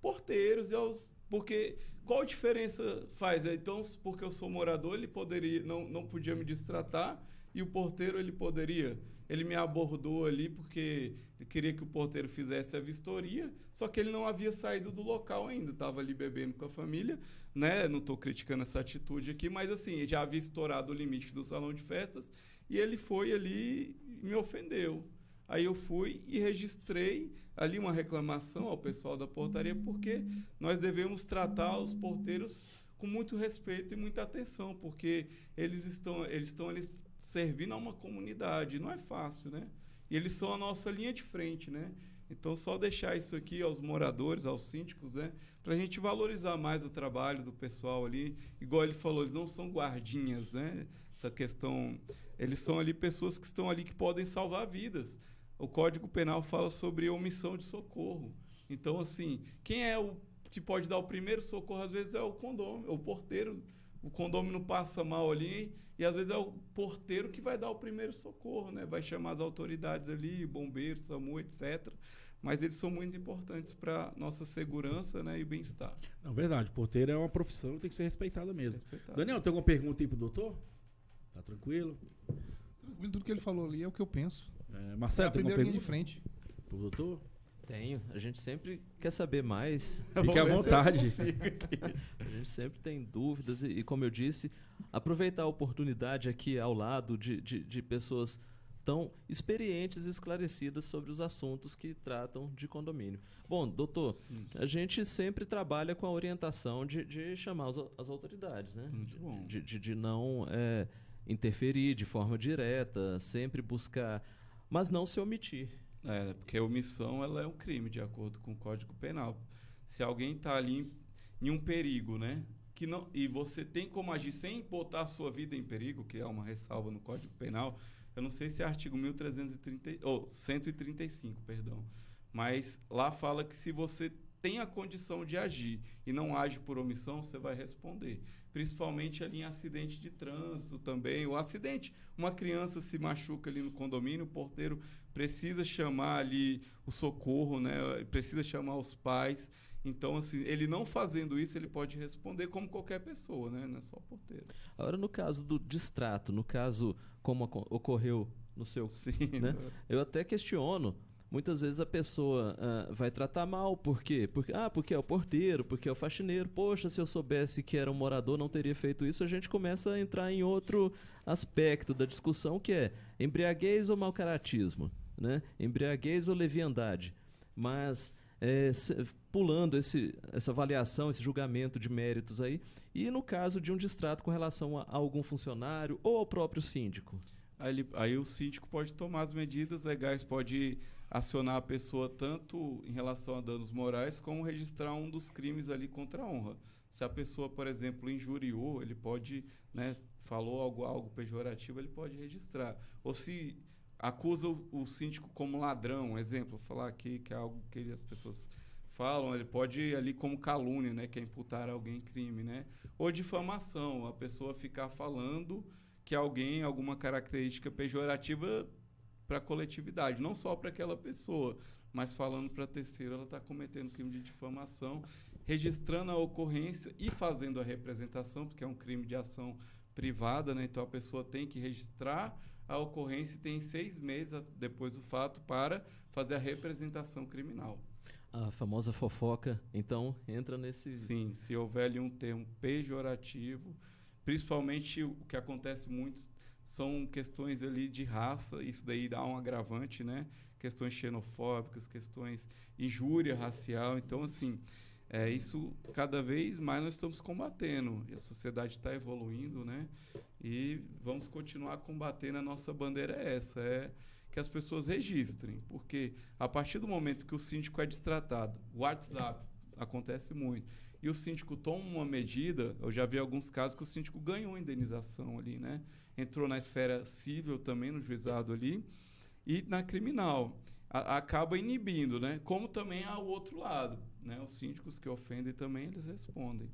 porteiros e aos... Porque qual a diferença faz? Então, porque eu sou morador, ele poderia, não podia me destratar, e o porteiro ele poderia. Ele me abordou ali porque ele queria que o porteiro fizesse a vistoria, só que ele não havia saído do local ainda, estava ali bebendo com a família, né? Não estou criticando essa atitude aqui, mas assim, já havia estourado o limite do salão de festas, e ele foi ali e me ofendeu. Aí eu fui e registrei ali uma reclamação ao pessoal da portaria, porque nós devemos tratar os porteiros com muito respeito e muita atenção, porque eles estão ali servindo a uma comunidade, não é fácil, né? E eles são a nossa linha de frente, né? Então, só deixar isso aqui aos moradores, aos síndicos, né? Para a gente valorizar mais o trabalho do pessoal ali. Igual ele falou, eles não são guardinhas, né? Essa questão... Eles são ali pessoas que estão ali que podem salvar vidas. O Código Penal fala sobre omissão de socorro. Então, assim, quem é o que pode dar o primeiro socorro, às vezes, é o condômino, o porteiro. O condômino passa mal ali e, às vezes, é o porteiro que vai dar o primeiro socorro, né? Vai chamar as autoridades ali, bombeiros, SAMU, etc. Mas eles são muito importantes para nossa segurança, né, e bem-estar. Não, verdade. Porteiro é uma profissão, tem que ser respeitada mesmo. Respeitada. Daniel, tem alguma pergunta aí pro doutor? Tá tranquilo? Tranquilo, tudo que ele falou ali é o que eu penso. Marcelo, É a tem alguma primeira linha pergunta de frente. pro doutor? Tenho. A gente sempre quer saber mais. Fique à vontade. A gente sempre tem dúvidas e, como eu disse, aproveitar a oportunidade aqui ao lado de pessoas tão experientes e esclarecidas sobre os assuntos que tratam de condomínio. Bom, doutor, a gente sempre trabalha com a orientação de chamar as autoridades, né? Muito bom. De não interferir de forma direta, sempre buscar, mas não se omitir. Porque a omissão ela é um crime, de acordo com o Código Penal. Se alguém está ali em um perigo, né? E você tem como agir sem botar a sua vida em perigo, que é uma ressalva no Código Penal, eu não sei se é artigo 135, perdão. Mas lá fala que se você tem a condição de agir e não age por omissão, você vai responder. Principalmente ali em acidente de trânsito também. O acidente, uma criança se machuca ali no condomínio, o porteiro precisa chamar ali o socorro, né? Precisa chamar os pais. Então, assim, ele não fazendo isso, ele pode responder como qualquer pessoa, né? Não é só o porteiro. Agora, no caso do distrato, no caso como ocorreu no seu... Sim, né? Eu até questiono. Muitas vezes a pessoa vai tratar mal. Por quê? Porque é o porteiro, porque é o faxineiro. Poxa, se eu soubesse que era um morador, não teria feito isso. A gente começa a entrar em outro aspecto da discussão, que é embriaguez ou mau-caratismo, né? Embriaguez ou leviandade. Mas pulando essa avaliação, esse julgamento de méritos aí, e no caso de um distrato com relação a algum funcionário ou ao próprio síndico? Aí o síndico pode tomar as medidas legais, pode acionar a pessoa tanto em relação a danos morais, como registrar um dos crimes ali contra a honra. Se a pessoa, por exemplo, injuriou, ele pode, né, falou algo pejorativo, ele pode registrar. Ou se acusa o síndico como ladrão, exemplo, vou falar aqui que é algo que as pessoas falam, ele pode ir ali como calúnia, né, que é imputar a alguém crime, né? Ou difamação, a pessoa ficar falando que alguém, alguma característica pejorativa para a coletividade, não só para aquela pessoa, mas falando para terceiro, ela está cometendo crime de difamação, registrando a ocorrência e fazendo a representação, porque é um crime de ação privada, né? Então a pessoa tem que registrar a ocorrência e tem 6 meses depois do fato para fazer a representação criminal. A famosa fofoca, então, entra nesse... Sim, se houver ali um termo pejorativo, principalmente o que acontece muito são questões ali de raça, isso daí dá um agravante, né? Questões xenofóbicas, questões injúria racial. Então, assim, isso cada vez mais nós estamos combatendo. E a sociedade está evoluindo, né? E vamos continuar combatendo. A nossa bandeira é essa, que as pessoas registrem. Porque a partir do momento que o síndico é destratado, o WhatsApp acontece muito, e o síndico toma uma medida, eu já vi alguns casos que o síndico ganhou indenização ali, né? Entrou na esfera civil também, no juizado ali, e na criminal. Acaba inibindo, né? Como também há o outro lado, né? Os síndicos que ofendem também, eles respondem.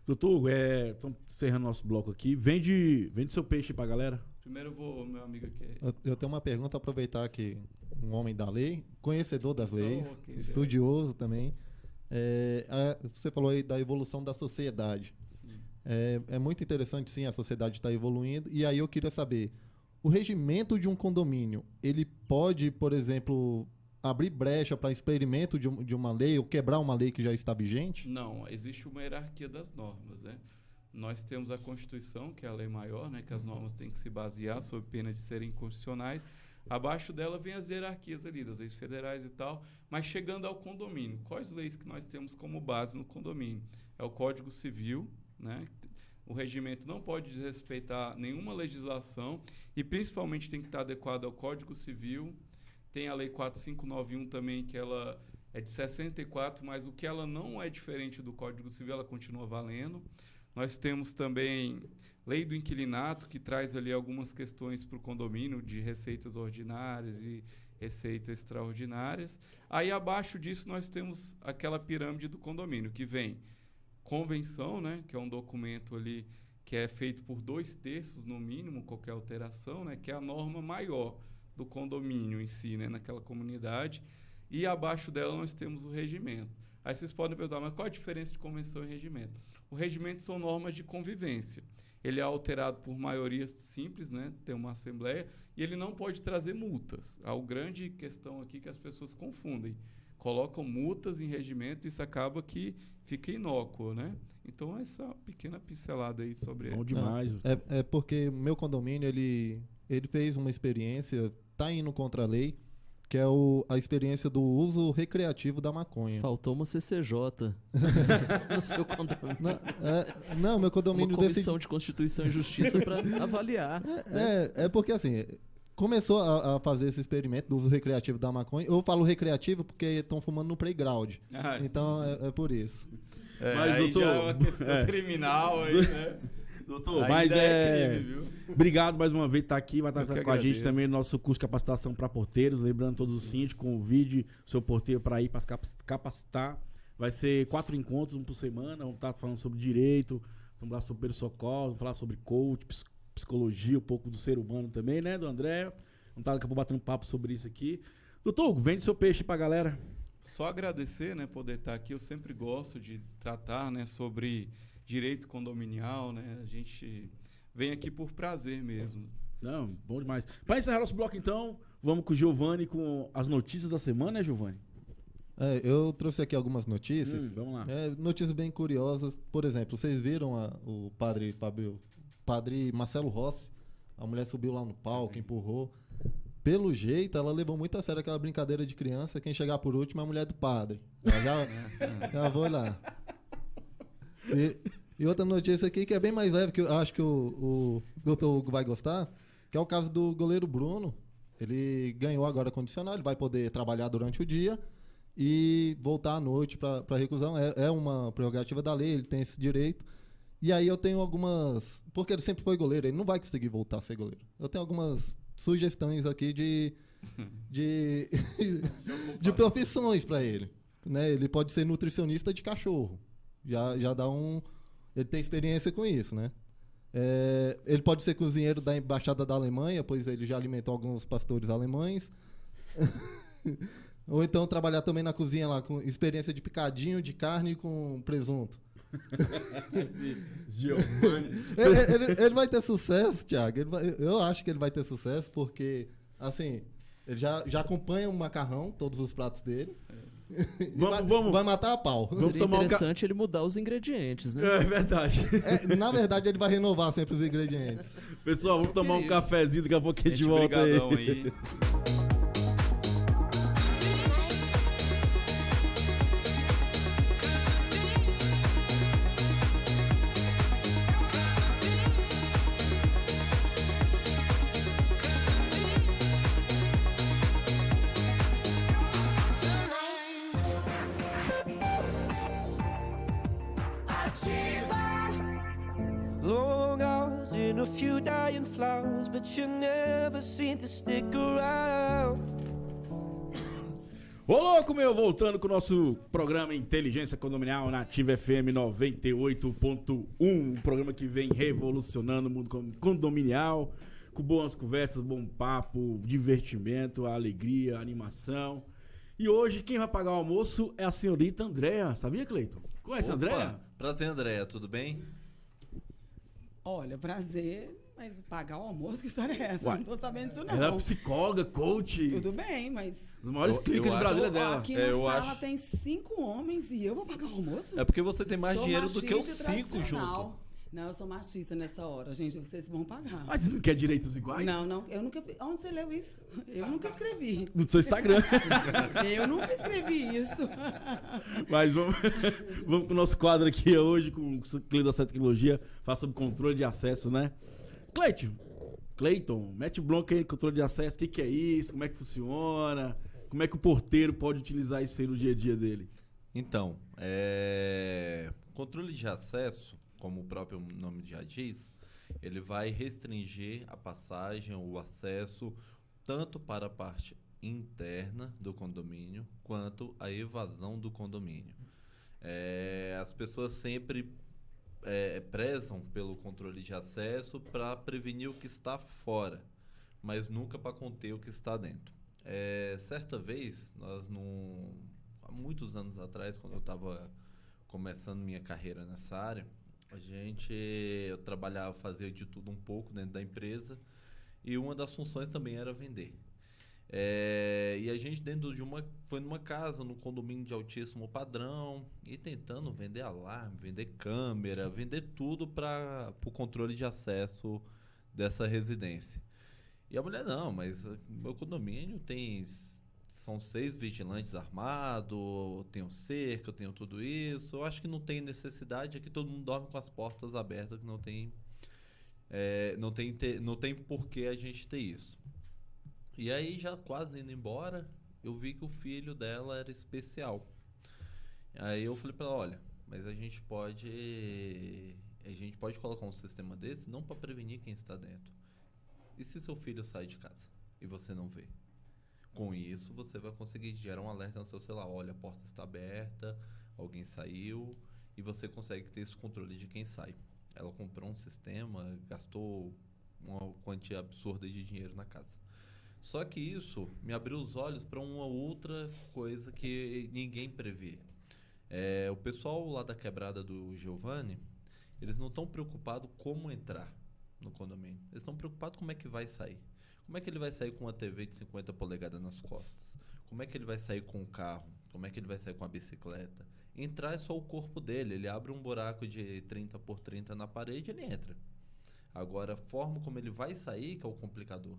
Doutor, estamos encerrando nosso bloco aqui. Vende seu peixe pra galera. Primeiro eu vou, meu amigo aqui. Eu tenho uma pergunta, aproveitar que um homem da lei, conhecedor das leis, ok, estudioso também. Você falou aí da evolução da sociedade. Sim. É muito interessante, sim, a sociedade está evoluindo. E aí eu queria saber, o regimento de um condomínio, ele pode, por exemplo, abrir brecha para experimento de uma lei ou quebrar uma lei que já está vigente? Não, existe uma hierarquia das normas, né? Nós temos a Constituição, que é a lei maior, né? Que as normas têm que se basear sob pena de serem inconstitucionais. Abaixo dela vem as hierarquias ali, das leis federais e tal. Mas chegando ao condomínio, quais leis que nós temos como base no condomínio? É o Código Civil, né? O regimento não pode desrespeitar nenhuma legislação e principalmente tem que estar adequado ao Código Civil. Tem a Lei 4591 também, que ela é de 64, mas o que ela não é diferente do Código Civil, ela continua valendo. Nós temos também Lei do Inquilinato, que traz ali algumas questões para o condomínio de receitas ordinárias e receitas extraordinárias. Aí, abaixo disso, nós temos aquela pirâmide do condomínio, que vem convenção, né, que é um documento ali que é feito por 2/3, no mínimo, qualquer alteração, né, que é a norma maior do condomínio em si, né, naquela comunidade. E abaixo dela nós temos o regimento. Aí vocês podem perguntar, mas qual a diferença de convenção e regimento? O regimento são normas de convivência. Ele é alterado por maioria simples, né? Tem uma assembleia, e ele não pode trazer multas. Há uma grande questão aqui que as pessoas confundem. Colocam multas em regimento e isso acaba que fica inócuo, né? Então, essa pequena pincelada aí sobre... Bom demais. É porque meu condomínio, ele fez uma experiência, tá indo contra a lei, que é a experiência do uso recreativo da maconha. Faltou uma CCJ no seu condomínio. Não, meu condomínio... Uma comissão de Constituição e Justiça para avaliar. Porque assim, começou a fazer esse experimento do uso recreativo da maconha. Eu falo recreativo porque estão fumando no playground. Então é por isso. Mas, aí doutor... já é uma questão criminal aí, né? Doutor, Ainda mas crime, viu? Obrigado mais uma vez por estar aqui. Vai estar Eu que com a gente agradeço. também no nosso curso de capacitação para porteiros. Lembrando todos os síndicos, convide o seu porteiro para ir para capacitar. Vai ser 4 encontros, um por semana. Vamos estar falando sobre direito, vamos falar sobre primeiro socorro, vamos falar sobre coach, psicologia, um pouco do ser humano também, né, do André? Vamos estar daqui a pouco batendo papo sobre isso aqui. Doutor, vende seu peixe para a galera. Só agradecer, né, poder estar aqui. Eu sempre gosto de tratar, né, sobre direito condominial, né? A gente vem aqui por prazer mesmo. Não, bom demais. Para encerrar nosso bloco, então, vamos com o Giovanni com as notícias da semana, né, Giovanni? Eu trouxe aqui algumas notícias. Vamos lá. Notícias bem curiosas. Por exemplo, vocês viram o padre Marcelo Rossi? A mulher subiu lá no palco, empurrou. Pelo jeito, ela levou muito a sério aquela brincadeira de criança. Quem chegar por último é a mulher do padre. Já vou lá. E outra notícia aqui que é bem mais leve, que eu acho que o doutor Hugo vai gostar, que é o caso do goleiro Bruno. Ele ganhou agora condicional, ele vai poder trabalhar durante o dia e voltar à noite para reclusão. É uma prerrogativa da lei, ele tem esse direito. E aí eu tenho algumas... Porque ele sempre foi goleiro, ele não vai conseguir voltar a ser goleiro. Eu tenho algumas sugestões aqui de profissões para ele. Né? Ele pode ser nutricionista de cachorro. Já dá um... Ele tem experiência com isso, né? Ele pode ser cozinheiro da Embaixada da Alemanha, pois ele já alimentou alguns pastores alemães. Ou então trabalhar também na cozinha lá, com experiência de picadinho de carne com presunto. Ele vai ter sucesso, Thiago. Eu acho que ele vai ter sucesso porque, assim, ele já acompanha o macarrão, todos os pratos dele. Vai matar a pau. Seria interessante ele mudar os ingredientes, né? É verdade. Na verdade, ele vai renovar sempre os ingredientes. Pessoal, vamos tomar um cafezinho, daqui a pouco a gente volta aí. and a few dying flowers, but you never seem to stick around. Ô louco, meu, voltando com o nosso programa Inteligência Condominial na Ativa FM 98.1, um programa que vem revolucionando o mundo condominial, com boas conversas, bom papo, divertimento, alegria, animação. E hoje quem vai pagar o almoço é a senhorita Andréa, sabia, Cleiton? Conhece a Andréa? Prazer, Andréa, tudo bem? Olha, prazer, mas pagar o almoço, que história é essa? Uai, Não tô sabendo disso, não. ela é psicóloga, coach. Tudo bem, mas... Os maiores clínicas de Brasília dela. Aqui na sala tem 5 homens e eu vou pagar o almoço? É porque você tem mais Sou dinheiro do que os machista e 5 tradicional. juntos. Não, eu sou machista nessa hora, gente. Vocês vão pagar. Mas você não quer direitos iguais? Não, eu nunca... Onde você leu isso? Eu nunca escrevi. No seu Instagram. Eu nunca escrevi isso. Mas vamos pro nosso quadro aqui hoje com o Cleiton da Sete Tecnologia, falar sobre controle de acesso, né? Cleiton, mete o bloco aí, controle de acesso, o que é isso, como é que funciona, como é que o porteiro pode utilizar isso aí no dia a dia dele? Então, controle de acesso, como o próprio nome já diz, ele vai restringir a passagem, o acesso, tanto para a parte interna do condomínio, quanto a evasão do condomínio. As pessoas sempre prezam pelo controle de acesso para prevenir o que está fora, mas nunca para conter o que está dentro. Certa vez, há muitos anos atrás, quando eu estava começando minha carreira nessa área, eu trabalhava, fazia de tudo um pouco dentro da empresa, e uma das funções também era vender. E a gente foi numa casa, num condomínio de altíssimo padrão, e tentando vender alarme, vender câmera, vender tudo para o controle de acesso dessa residência. E a mulher, não, mas meu condomínio são 6 vigilantes armados, tenho cerca, eu tenho tudo isso. Eu acho que não tem necessidade, aqui todo mundo dorme com as portas abertas, que não tem por que a gente ter isso. E aí, já quase indo embora, eu vi que o filho dela era especial. Aí eu falei para ela, olha, mas a gente pode colocar um sistema desse não para prevenir quem está dentro. E se seu filho sai de casa e você não vê? Com isso, você vai conseguir gerar um alerta no seu celular. Olha, a porta está aberta, alguém saiu, e você consegue ter esse controle de quem sai. Ela comprou um sistema, gastou uma quantia absurda de dinheiro na casa. Só que isso me abriu os olhos para uma outra coisa que ninguém prevê. O pessoal lá da quebrada do Giovanni, eles não estão preocupados como entrar no condomínio. Eles estão preocupados como é que vai sair. Como é que ele vai sair com uma TV de 50 polegadas nas costas? Como é que ele vai sair com o carro? Como é que ele vai sair com a bicicleta? Entrar é só o corpo dele. Ele abre um buraco de 30 por 30 na parede e ele entra. Agora, a forma como ele vai sair que é o complicador.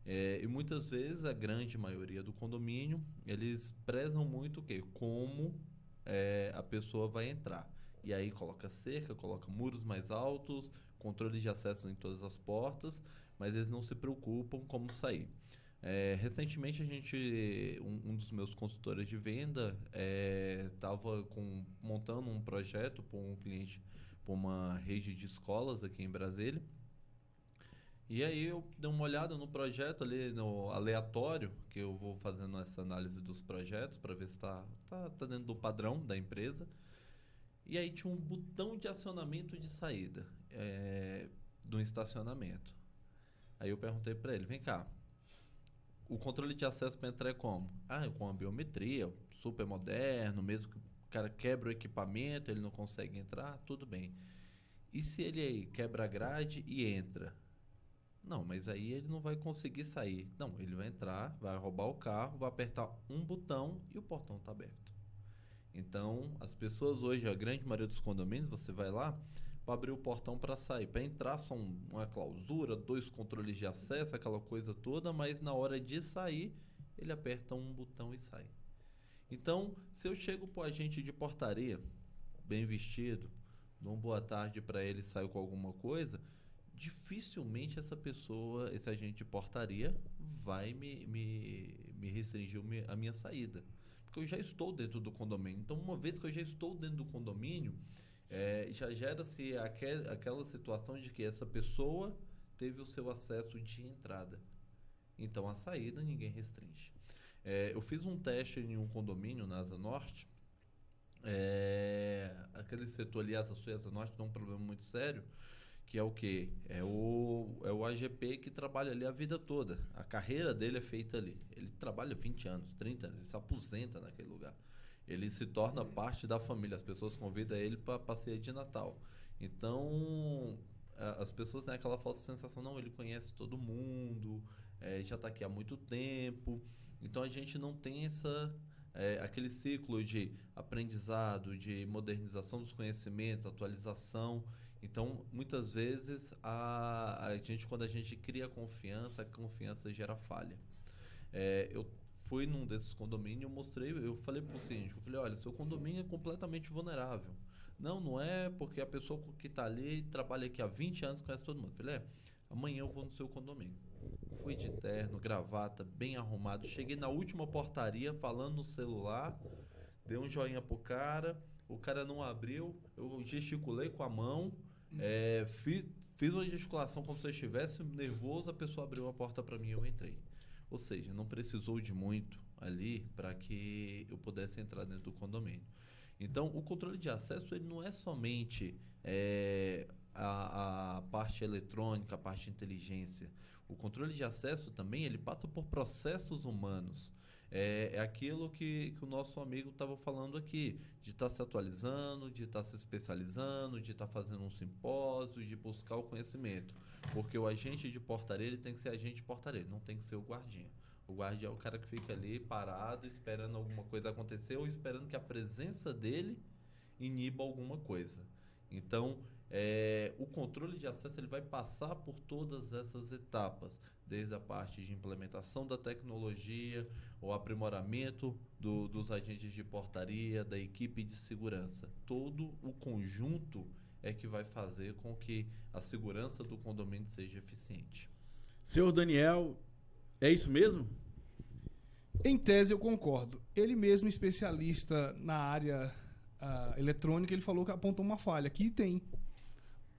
E muitas vezes, a grande maioria do condomínio, eles prezam muito o quê? Como a pessoa vai entrar. E aí coloca cerca, coloca muros mais altos, controle de acesso em todas as portas, mas eles não se preocupam como sair. Recentemente, um dos meus consultores de venda estava montando um projeto para um cliente, para uma rede de escolas aqui em Brasília. E aí eu dei uma olhada no projeto ali, no aleatório, que eu vou fazendo essa análise dos projetos para ver se está dentro do padrão da empresa. E aí tinha um botão de acionamento de saída do estacionamento. Aí eu perguntei para ele, vem cá, o controle de acesso para entrar é como? Com a biometria, super moderno, mesmo que o cara quebra o equipamento, ele não consegue entrar, tudo bem. E se ele aí quebra a grade e entra? Não, mas aí ele não vai conseguir sair. Não, ele vai entrar, vai roubar o carro, vai apertar um botão e o portão está aberto. Então, as pessoas hoje, a grande maioria dos condomínios, você vai lá para abrir o portão para sair. Para entrar são uma clausura, 2 controles de acesso, aquela coisa toda, mas na hora de sair, ele aperta um botão e sai. Então, se eu chego para o agente de portaria, bem vestido, dou uma boa tarde para ele e saio com alguma coisa, dificilmente esse agente de portaria vai me restringir a minha saída. Porque eu já estou dentro do condomínio. Então, uma vez que eu já estou dentro do condomínio, já gera-se aquela situação de que essa pessoa teve o seu acesso de entrada. Então, a saída ninguém restringe. Eu fiz um teste em um condomínio na Asa Norte. Aquele setor ali, Asa Sul e Asa Norte, tem um problema muito sério, que é o quê? É o AGP que trabalha ali a vida toda. A carreira dele é feita ali. Ele trabalha 20 anos, 30 anos, ele se aposenta naquele lugar. Ele se torna parte da família. As pessoas convidam ele para passear de Natal. Então, as pessoas têm aquela falsa sensação, não, ele conhece todo mundo, já está aqui há muito tempo. Então, a gente não tem aquele ciclo de aprendizado, de modernização dos conhecimentos, atualização. Então, muitas vezes, quando a gente cria confiança, a confiança gera falha. Eu fui num desses condomínios, eu falei pro síndico, olha, seu condomínio é completamente vulnerável. Não é porque a pessoa que está ali trabalha aqui há 20 anos, conhece todo mundo. Eu falei, amanhã eu vou no seu condomínio. Fui de terno, gravata, bem arrumado. Cheguei na última portaria, falando no celular, dei um joinha pro cara, o cara não abriu, eu gesticulei com a mão, fiz uma gesticulação como se eu estivesse nervoso, a pessoa abriu a porta para mim e eu entrei. Ou seja, não precisou de muito ali para que eu pudesse entrar dentro do condomínio. Então, o controle de acesso ele não é somente a parte eletrônica, a parte de inteligência. O controle de acesso também ele passa por processos humanos. É aquilo que o nosso amigo estava falando aqui, de estar se atualizando, de estar se especializando, de estar fazendo um simpósio, de buscar o conhecimento. Porque o agente de portaria ele tem que ser agente de portaria, não tem que ser o guardinha. O guardiã é o cara que fica ali parado, esperando alguma coisa acontecer ou esperando que a presença dele iniba alguma coisa. Então, o controle de acesso ele vai passar por todas essas etapas, desde a parte de implementação da tecnologia, o aprimoramento dos agentes de portaria, da equipe de segurança. Todo o conjunto é que vai fazer com que a segurança do condomínio seja eficiente. Senhor Daniel, é isso mesmo? Em tese, eu concordo. Ele mesmo, especialista na área eletrônica, ele falou que apontou uma falha. Aqui tem.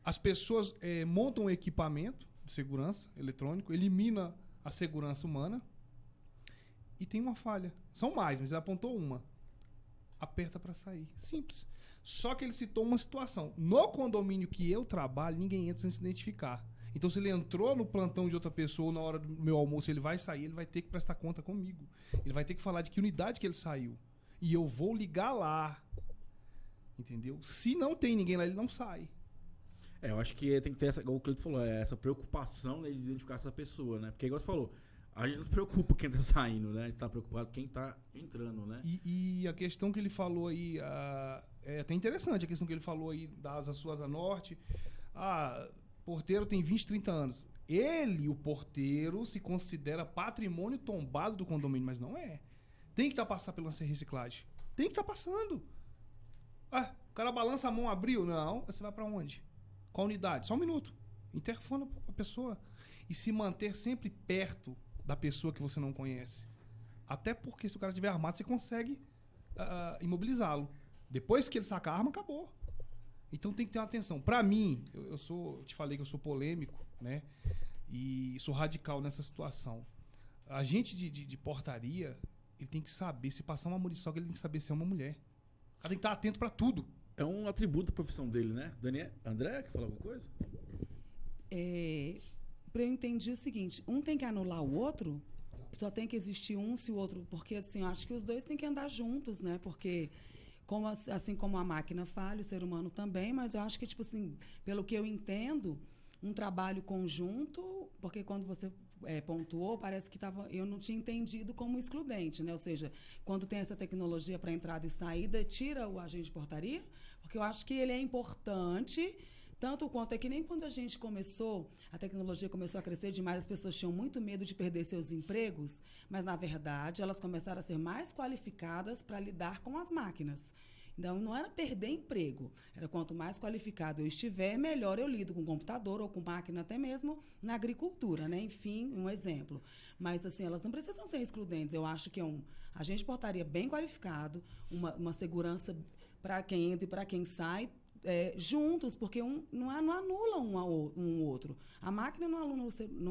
As pessoas montam um equipamento de segurança eletrônico, elimina a segurança humana e tem uma falha. São mais, mas ele apontou uma. Aperta para sair. Simples. Só que ele citou uma situação. No condomínio que eu trabalho, ninguém entra sem se identificar. Então, se ele entrou no plantão de outra pessoa ou na hora do meu almoço, ele vai sair, ele vai ter que prestar conta comigo. Ele vai ter que falar de que unidade que ele saiu. E eu vou ligar lá. Entendeu? Se não tem ninguém lá, ele não sai. Eu acho que tem que ter igual o Cleiton falou, essa preocupação, né, de identificar essa pessoa, né? Porque, igual você falou, a gente não se preocupa quem tá saindo, né? A gente tá preocupado quem tá entrando, né? E a questão que ele falou aí, é até interessante a questão que ele falou aí da Asa Sul, Asa Norte. Porteiro tem 20, 30 anos. Ele, o porteiro, se considera patrimônio tombado do condomínio, mas não é. Tem que passar pela reciclagem. Tem que estar passando. O cara balança a mão, abriu? Não. Você vai pra onde? Qual unidade? Só um minuto. Interfona a pessoa. E se manter sempre perto da pessoa que você não conhece. Até porque se o cara estiver armado, você consegue imobilizá-lo. Depois que ele sacar a arma, acabou. Então tem que ter uma atenção. Pra mim, eu te falei que eu sou polêmico, né? E sou radical nessa situação. A agente de portaria, ele tem que saber, se passar uma muriçoca, ele tem que saber se é uma mulher. O cara tem que estar atento pra tudo. É um atributo da profissão dele, né? Daniel, André, quer falar alguma coisa? Eu entendi o seguinte, um tem que anular o outro, só tem que existir um se o outro... Porque, assim, eu acho que os dois têm que andar juntos, né? Porque... assim como a máquina falha, o ser humano também, mas eu acho que, tipo assim, pelo que eu entendo, um trabalho conjunto, porque quando você pontuou, parece que eu não tinha entendido como excludente, né? Ou seja, quando tem essa tecnologia para entrada e saída, tira o agente de portaria, porque eu acho que ele é importante, tanto quanto é que nem quando a tecnologia começou a crescer demais, as pessoas tinham muito medo de perder seus empregos, mas, na verdade, elas começaram a ser mais qualificadas para lidar com as máquinas. Então, não era perder emprego, era quanto mais qualificado eu estiver, melhor eu lido com computador ou com máquina, até mesmo na agricultura, né? Enfim, um exemplo. Mas, assim, elas não precisam ser excludentes. Eu acho que é um agente de portaria bem qualificado, uma segurança para quem entra e para quem sai, juntos, porque não anula um outro. A máquina não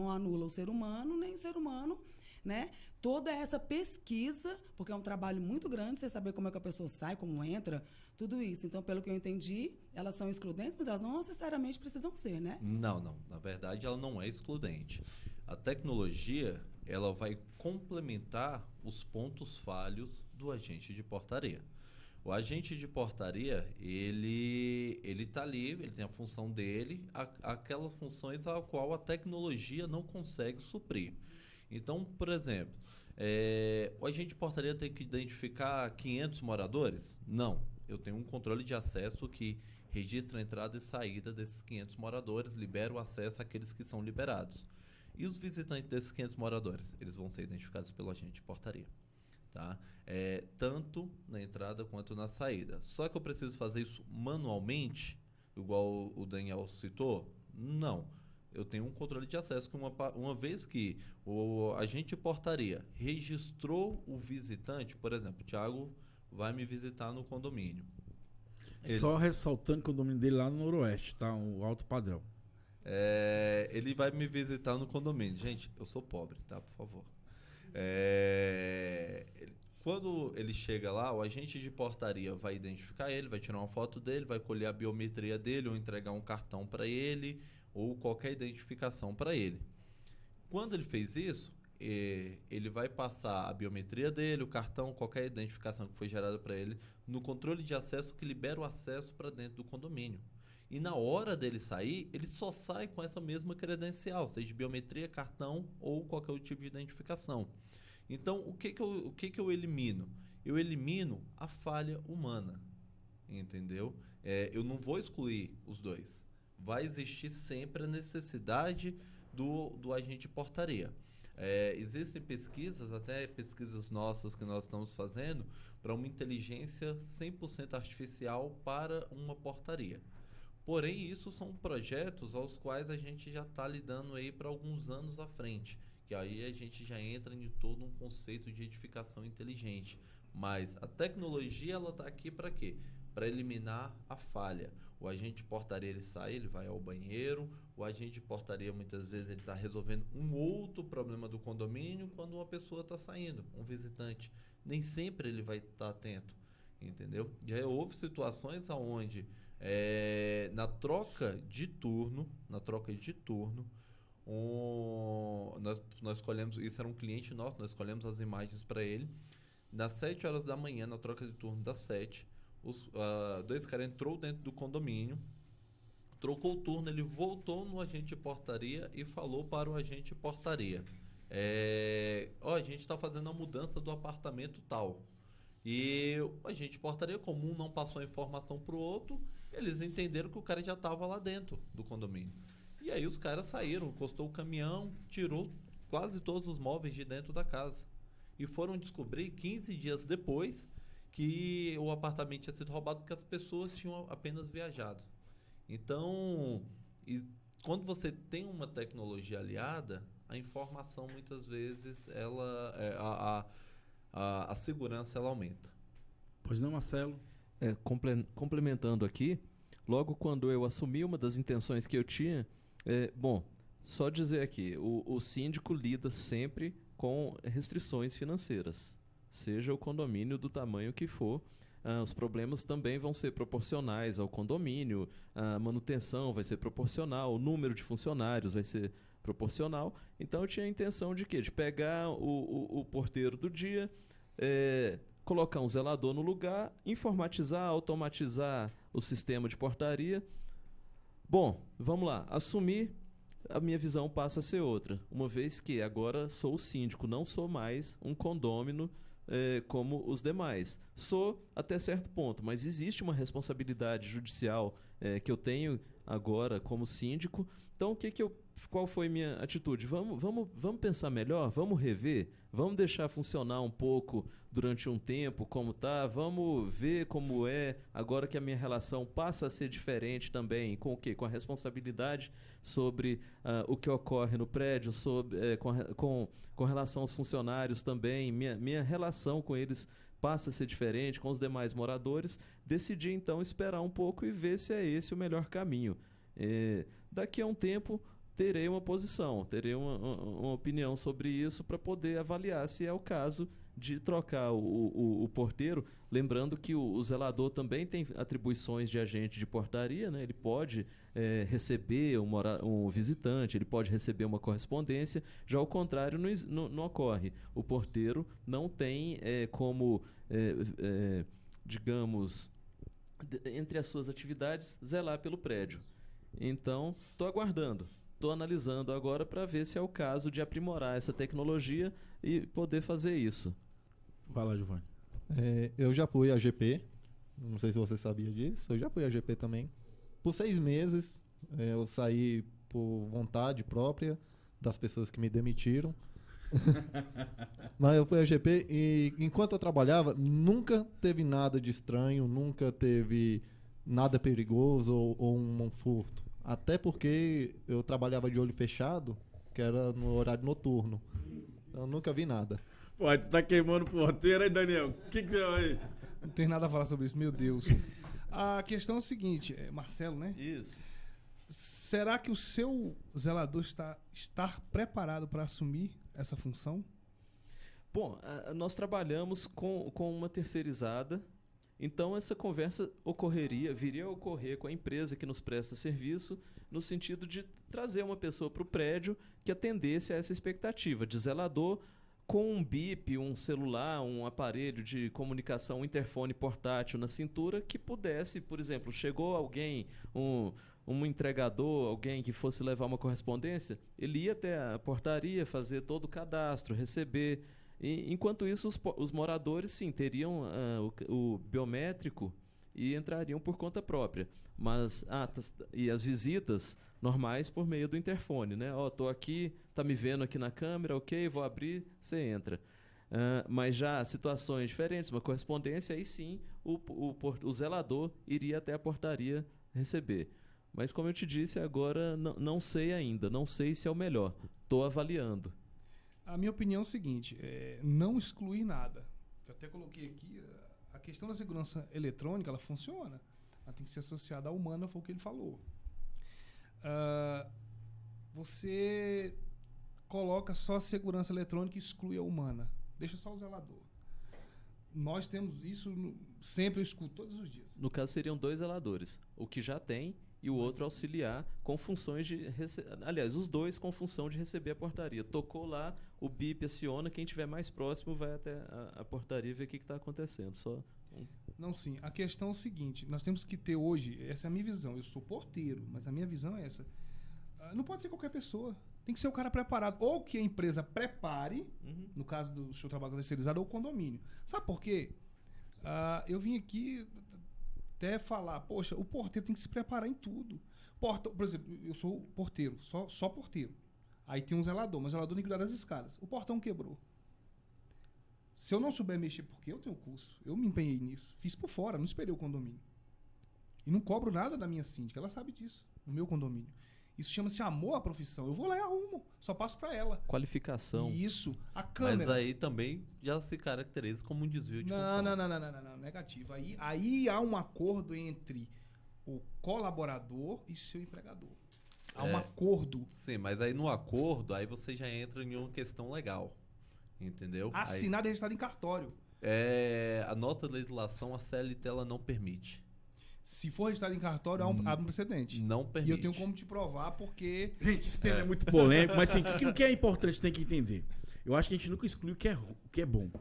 anula o ser humano, nem o ser humano, né? Toda essa pesquisa, porque é um trabalho muito grande, você saber como é que a pessoa sai, como entra, tudo isso. Então, pelo que eu entendi, elas são excludentes, mas elas não necessariamente precisam ser, né? Não. Na verdade, ela não é excludente. A tecnologia, ela vai complementar os pontos falhos do agente de portaria. O agente de portaria, ele está ali, ele tem a função dele, aquelas funções a qual a tecnologia não consegue suprir. Então, por exemplo, o agente de portaria tem que identificar 500 moradores? Não. Eu tenho um controle de acesso que registra a entrada e saída desses 500 moradores, libera o acesso àqueles que são liberados. E os visitantes desses 500 moradores? Eles vão ser identificados pelo agente de portaria. Tá? Tanto na entrada quanto na saída. Só que eu preciso fazer isso manualmente, igual o Daniel citou? Não. Eu tenho um controle de acesso que uma vez que o agente de portaria registrou o visitante, por exemplo, o Thiago vai me visitar no condomínio. Só ressaltando que o condomínio dele lá no Noroeste, tá? O alto padrão. Ele vai me visitar no condomínio. Gente, eu sou pobre, tá? Por favor. Quando ele chega lá, o agente de portaria vai identificar ele, vai tirar uma foto dele, vai colher a biometria dele ou entregar um cartão para ele ou qualquer identificação para ele. Quando ele fez isso, ele vai passar a biometria dele, o cartão, qualquer identificação que foi gerada para ele no controle de acesso que libera o acesso para dentro do condomínio. E na hora dele sair, ele só sai com essa mesma credencial, seja biometria, cartão ou qualquer outro tipo de identificação. Então, o que eu elimino? Eu elimino a falha humana, entendeu? Eu não vou excluir os dois. Vai existir sempre a necessidade do agente de portaria. Existem pesquisas, até pesquisas nossas que nós estamos fazendo, para uma inteligência 100% artificial para uma portaria. Porém, isso são projetos aos quais a gente já está lidando aí para alguns anos à frente, que aí a gente já entra em todo um conceito de edificação inteligente. Mas a tecnologia, ela está aqui para quê? Para eliminar a falha. O agente de portaria, ele sai, ele vai ao banheiro. O agente de portaria, muitas vezes, ele está resolvendo um outro problema do condomínio quando uma pessoa está saindo, um visitante. Nem sempre ele vai estar atento, entendeu? Já houve situações onde, na troca de turno, nós escolhemos, isso era um cliente nosso, nós escolhemos as imagens para ele. Das 7 horas da manhã, na troca de turno das 7, os dois caras entrou dentro do condomínio, trocou o turno, ele voltou no agente de portaria e falou para o agente de portaria: a gente está fazendo a mudança do apartamento tal. E o agente de portaria comum não passou a informação para o outro, eles entenderam que o cara já estava lá dentro do condomínio. E aí os caras saíram, encostou o caminhão, tirou quase todos os móveis de dentro da casa. E foram descobrir 15 dias depois que o apartamento tinha sido roubado porque as pessoas tinham apenas viajado. Então, quando você tem uma tecnologia aliada, a informação muitas vezes, a segurança ela aumenta. Pois não, Marcelo? Complementando aqui, logo quando eu assumi, uma das intenções que eu tinha, só dizer aqui, o síndico lida sempre com restrições financeiras, seja o condomínio do tamanho que for. Os problemas também vão ser proporcionais ao condomínio, a manutenção vai ser proporcional, o número de funcionários vai ser proporcional. Então eu tinha a intenção de quê? De pegar o porteiro do dia, colocar um zelador no lugar, informatizar, automatizar o sistema de portaria. Bom, vamos lá, assumir, a minha visão passa a ser outra, uma vez que agora sou o síndico, não sou mais um condômino como os demais. Sou até certo ponto, mas existe uma responsabilidade judicial que eu tenho agora como síndico. Então, o que eu qual foi minha atitude? Vamos pensar melhor, vamos rever, vamos deixar funcionar um pouco durante um tempo como tá, vamos ver como é agora que a minha relação passa a ser diferente também, com o quê? Com a responsabilidade sobre o que ocorre no prédio, com relação aos funcionários também, minha relação com eles passa a ser diferente, com os demais moradores. Decidi então esperar um pouco e ver se é esse o melhor caminho. Daqui a um tempo terei uma posição, terei uma opinião sobre isso para poder avaliar se é o caso de trocar o porteiro. Lembrando que o zelador também tem atribuições de agente de portaria, né? Ele pode receber um visitante, ele pode receber uma correspondência, já ao contrário não ocorre. O porteiro não tem como, digamos, entre as suas atividades, zelar pelo prédio. Então, estou aguardando, estou analisando agora para ver se é o caso de aprimorar essa tecnologia e poder fazer isso. Vai lá, Giovanni. Eu já fui a GP, não sei se você sabia disso, eu já fui a GP também. Por 6 meses, eu saí por vontade própria das pessoas que me demitiram. Mas eu fui a GP e enquanto eu trabalhava, nunca teve nada de estranho, nunca teve nada perigoso ou um furto. Até porque eu trabalhava de olho fechado, que era no horário noturno. Então eu nunca vi nada. Pô, tu tá queimando o porteiro aí, Daniel. O que você vai... Não tem nada a falar sobre isso, meu Deus. A questão é o seguinte, Marcelo, né? Isso. Será que o seu zelador está preparado para assumir essa função? Bom, nós trabalhamos com uma terceirizada, então essa conversa viria a ocorrer com a empresa que nos presta serviço, no sentido de trazer uma pessoa para o prédio que atendesse a essa expectativa de zelador com um bip, um celular, um aparelho de comunicação, um interfone portátil na cintura que pudesse, por exemplo, chegou alguém, um entregador, alguém que fosse levar uma correspondência, ele ia até a portaria, fazer todo o cadastro, receber. E, enquanto isso, os moradores, sim, teriam o biométrico e entrariam por conta própria. Mas e as visitas normais por meio do interfone, né? Tô aqui, tá me vendo aqui na câmera, ok, vou abrir, você entra. Mas já situações diferentes, uma correspondência, aí sim o zelador iria até a portaria receber. Mas como eu te disse, agora não sei ainda, não sei se é o melhor. Estou avaliando. A minha opinião é o seguinte, não excluir nada. Eu até coloquei aqui, a questão da segurança eletrônica, ela funciona. Ela tem que ser associada à humana, foi o que ele falou. Você coloca só a segurança eletrônica e exclui a humana. Deixa só o zelador. Nós temos isso, sempre eu escuto, todos os dias. No caso, seriam 2 zeladores. O que já tem e o outro auxiliar com funções de... Aliás, os 2 com função de receber a portaria. Tocou lá, o bip aciona, quem estiver mais próximo vai até a portaria e ver o que está acontecendo. Não, sim. A questão é o seguinte, nós temos que ter hoje, essa é a minha visão, eu sou porteiro, mas a minha visão é essa. Não pode ser qualquer pessoa. Tem que ser o cara preparado. Ou que a empresa prepare, no caso do seu trabalho terceirizado, ou condomínio. Sabe por quê? Eu vim aqui até falar, poxa, o porteiro tem que se preparar em tudo. Por exemplo, eu sou porteiro, só porteiro. Aí tem um zelador, mas o zelador tem que cuidar das escadas. O portão quebrou. Se eu não souber mexer, porque eu tenho curso, eu me empenhei nisso. Fiz por fora, não esperei o condomínio. E não cobro nada da minha síndica, ela sabe disso, no meu condomínio. Isso chama-se amor à profissão. Eu vou lá e arrumo, só passo pra ela. Qualificação. Isso, a câmera. Mas aí também já se caracteriza como um desvio de função. Não, negativo. Aí há um acordo entre o colaborador e seu empregador. Há um acordo. Sim, mas aí no acordo, aí você já entra em uma questão legal. Entendeu? Assinado e registrado em cartório. A nossa legislação, a CLT, ela não permite. Se for registrado em cartório, abre um precedente. Não permite. E eu tenho como te provar, porque... Gente, esse tema é muito polêmico, mas assim, o que é importante tem que entender? Eu acho que a gente nunca exclui o que é bom.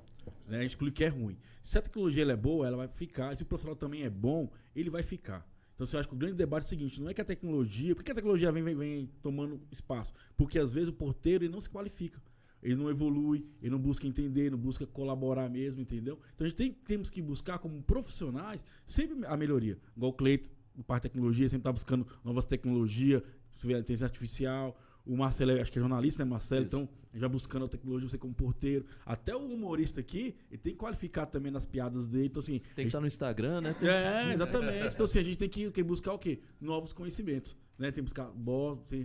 Né? A gente exclui o que é ruim. Se a tecnologia ela é boa, ela vai ficar. Se o profissional também é bom, ele vai ficar. Então, eu acho que o grande debate é o seguinte, não é que a tecnologia... Por que a tecnologia vem tomando espaço? Porque, às vezes, o porteiro ele não se qualifica. Ele não evolui, ele não busca entender, não busca colaborar mesmo, entendeu? Então a gente temos que buscar como profissionais sempre a melhoria. Igual o Cleito, o parte de tecnologia, sempre está buscando novas tecnologias, inteligência artificial. O Marcelo, acho que é jornalista, né, Marcelo? Isso. Então, a gente vai buscando a tecnologia, você como porteiro. Até o humorista aqui, ele tem que qualificar também nas piadas dele. Então, assim... Tem que estar no Instagram, né? Exatamente. Então, assim, a gente tem que buscar o quê? Novos conhecimentos, né? Tem que buscar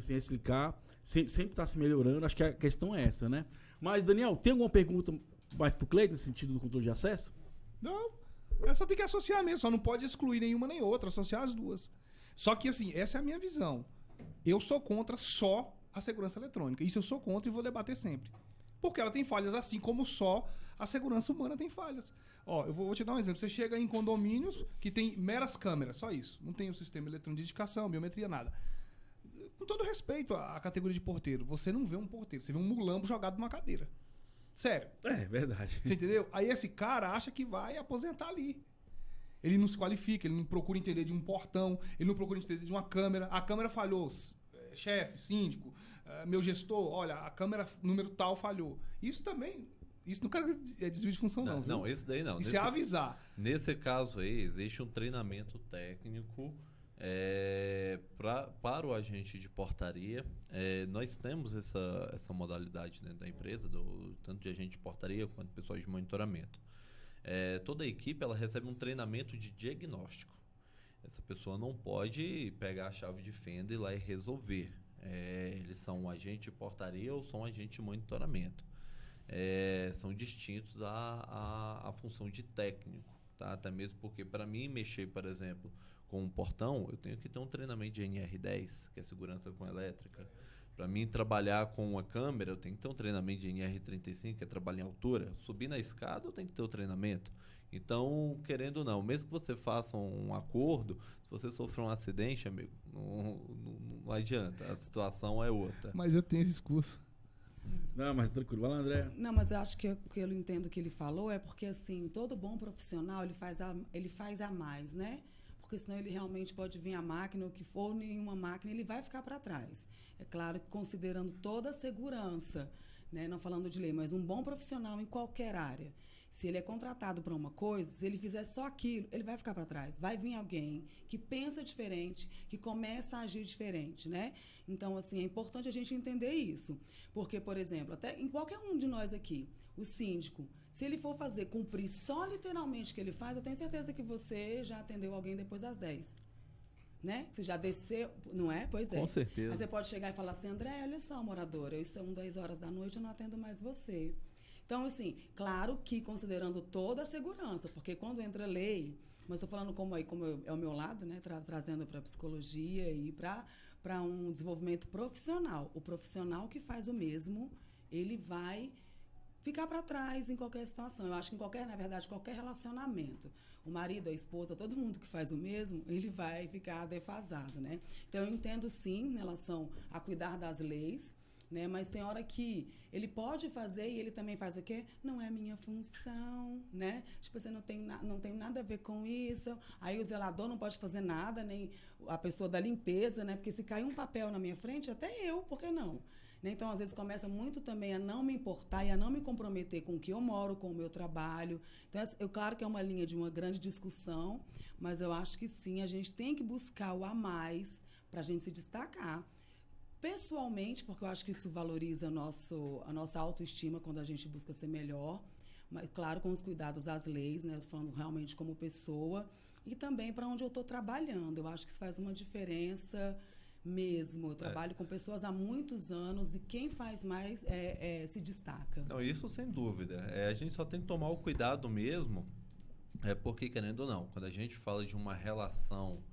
sem explicar, sempre tá se melhorando. Acho que a questão é essa, né? Mas, Daniel, tem alguma pergunta mais pro Cleiton, no sentido do controle de acesso? Não. É só tem que associar mesmo. Só não pode excluir nenhuma nem outra. Associar as duas. Só que, assim, essa é a minha visão. Eu sou contra só a segurança eletrônica. Isso eu sou contra e vou debater sempre. Porque ela tem falhas assim como só a segurança humana tem falhas. Ó, eu vou te dar um exemplo. Você chega em condomínios que tem meras câmeras, só isso. Não tem o sistema eletrônico de identificação, biometria, nada. Com todo respeito à categoria de porteiro, você não vê um porteiro, você vê um mulambo jogado numa cadeira. Sério. É, verdade. Você entendeu? Aí esse cara acha que vai aposentar ali. Ele não se qualifica, ele não procura entender de um portão, ele não procura entender de uma câmera. A câmera falhou, chefe, síndico, meu gestor, olha, a câmera número tal falhou. Isso também, isso não é desvio de função não, viu? Não, esse daí não. Isso é avisar. Nesse caso aí, existe um treinamento técnico para o agente de portaria. Nós temos essa modalidade dentro da empresa, tanto de agente de portaria quanto pessoal de monitoramento. Toda a equipe ela recebe um treinamento de diagnóstico. Essa pessoa não pode pegar a chave de fenda e ir lá e resolver. Eles são um agente de portaria ou são um agente de monitoramento. São distintos à função de técnico. Tá? Até mesmo porque, para mim, mexer, por exemplo, com um portão, eu tenho que ter um treinamento de NR10, que é segurança com elétrica. Para mim, trabalhar com uma câmera, eu tenho que ter um treinamento de NR35, que é trabalho em altura. Subir na escada, eu tenho que ter o treinamento. Então, querendo ou não, mesmo que você faça um acordo, se você sofrer um acidente, amigo, não adianta, a situação é outra. Mas eu tenho esse curso. Não, mas tranquilo. Vai lá, André. Não, mas eu acho que o que eu entendo que ele falou é porque, assim, todo bom profissional, ele faz a mais, né? Porque senão ele realmente pode vir a máquina, o que for, nenhuma máquina, ele vai ficar para trás. É claro que considerando toda a segurança, né? Não falando de lei, mas um bom profissional em qualquer área. Se ele é contratado para uma coisa, se ele fizer só aquilo, ele vai ficar para trás. Vai vir alguém que pensa diferente, que começa a agir diferente, né? Então, assim, é importante a gente entender isso. Porque, por exemplo, até em qualquer um de nós aqui, o síndico, se ele for cumprir só literalmente o que ele faz, eu tenho certeza que você já atendeu alguém depois das 10. Né? Você já desceu, não é? Pois é. Com certeza. Aí você pode chegar e falar assim, André, olha só, moradora, isso são 10 horas da noite, eu não atendo mais você. Então, assim, claro que considerando toda a segurança, porque quando entra lei, mas estou falando como é o meu lado, né, trazendo para a psicologia e para um desenvolvimento profissional. O profissional que faz o mesmo, ele vai ficar para trás em qualquer situação. Eu acho que na verdade, qualquer relacionamento, o marido, a esposa, todo mundo que faz o mesmo, ele vai ficar defasado, né? Então, eu entendo sim em relação a cuidar das leis, né? Mas tem hora que ele pode fazer e ele também faz o quê? Não é minha função, né? Tipo, você não tem nada a ver com isso. Aí o zelador não pode fazer nada, nem a pessoa da limpeza, né? Porque se cair um papel na minha frente, até eu, por que não? Então, às vezes, começa muito também a não me importar e a não me comprometer com o que eu moro, com o meu trabalho. Então, claro que é uma linha de uma grande discussão, mas eu acho que sim, a gente tem que buscar o a mais para a gente se destacar. Pessoalmente, porque eu acho que isso valoriza a nossa autoestima quando a gente busca ser melhor, mas, claro, com os cuidados das leis, né? Falando realmente como pessoa, e também para onde eu estou trabalhando. Eu acho que isso faz uma diferença mesmo. Eu trabalho com pessoas há muitos anos e quem faz mais se destaca. Não, isso sem dúvida. A gente só tem que tomar o cuidado mesmo, porque, querendo ou não, quando a gente fala de uma relação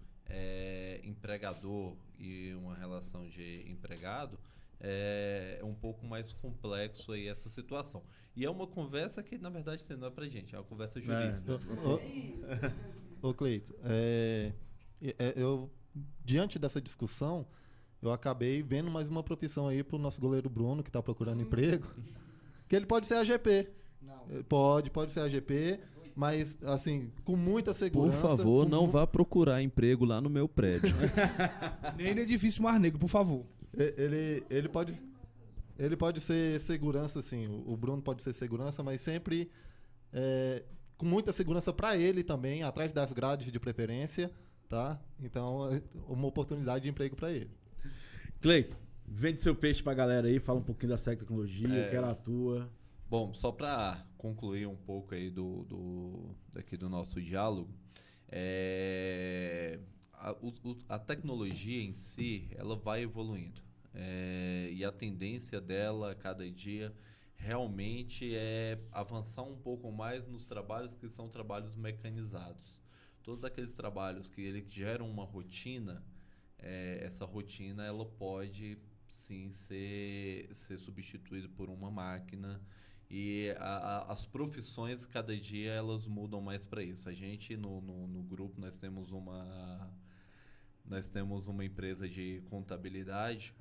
empregador e uma relação de empregado, é um pouco mais complexo aí essa situação. E é uma conversa que, na verdade, não é pra gente, é uma conversa jurídica. Ô Cleito, eu, diante dessa discussão, eu acabei vendo mais uma profissão aí pro nosso goleiro Bruno, que tá procurando emprego, que ele pode ser AGP. Não. Pode ser AGP, mas, assim, com muita segurança. Por favor, não vá procurar emprego lá no meu prédio. Nem no edifício Mar Negro, por favor. Ele pode ser segurança, assim, o Bruno pode ser segurança, mas sempre com muita segurança para ele também, atrás das grades de preferência, tá? Então, uma oportunidade de emprego para ele. Cleiton, Vende seu peixe pra galera aí, fala um pouquinho da SEG Tecnologia, que ela atua. Bom, só para concluir um pouco aí daqui do nosso diálogo, a tecnologia em si, ela vai evoluindo. E a tendência dela, a cada dia, realmente é avançar um pouco mais nos trabalhos que são trabalhos mecanizados. Todos aqueles trabalhos que ele geram uma rotina, essa rotina ela pode sim ser substituída por uma máquina. E as profissões, cada dia, elas mudam mais para isso. A gente, no grupo, nós temos uma empresa de contabilidade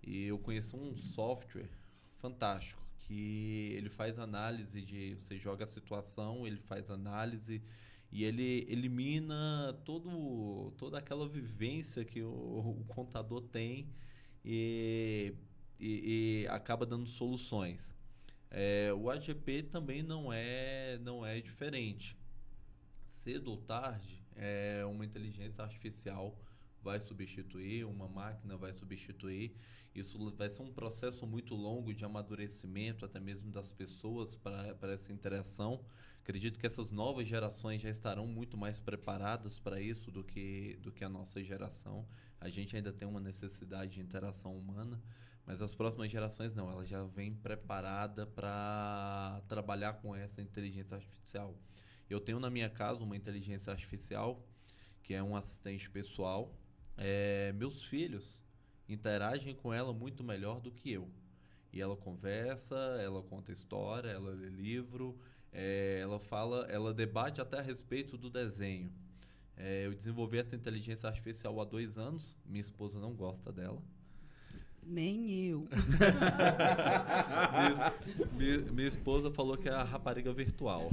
e eu conheço um software fantástico que ele faz análise você joga a situação, ele faz análise e ele elimina toda aquela vivência que o contador tem e acaba dando soluções. O AGP também não é diferente. Cedo ou tarde, uma inteligência artificial vai substituir, uma máquina vai substituir. Isso vai ser um processo muito longo de amadurecimento, até mesmo das pessoas, para essa interação. Acredito que essas novas gerações já estarão muito mais preparadas para isso do que a nossa geração. A gente ainda tem uma necessidade de interação humana, mas as próximas gerações não, ela já vem preparada para trabalhar com essa inteligência artificial. Eu tenho na minha casa uma inteligência artificial, que é um assistente pessoal. Meus filhos interagem com ela muito melhor do que eu. E ela conversa, ela conta história, ela lê livro, ela debate até a respeito do desenho. Eu desenvolvi essa inteligência artificial há 2 anos, minha esposa não gosta dela. Nem eu. Minha esposa falou que é a rapariga virtual.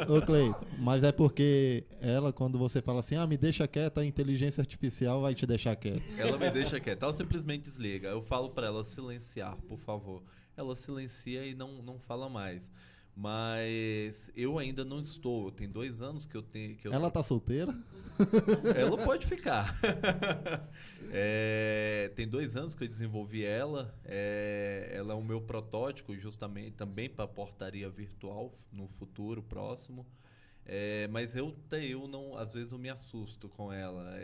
Ô Cleiton, mas é porque ela, quando você fala assim, me deixa quieta, a inteligência artificial vai te deixar quieto. Ela me deixa quieta, ela simplesmente desliga. Eu falo pra ela silenciar, por favor. Ela silencia e não fala mais. Mas eu ainda não estou. Tem 2 anos que eu tenho. Ela tá solteira? Ela pode ficar. Tem 2 anos que eu desenvolvi ela. Ela é o meu protótipo, justamente também para portaria virtual no futuro próximo. Mas eu não, às vezes eu me assusto com ela.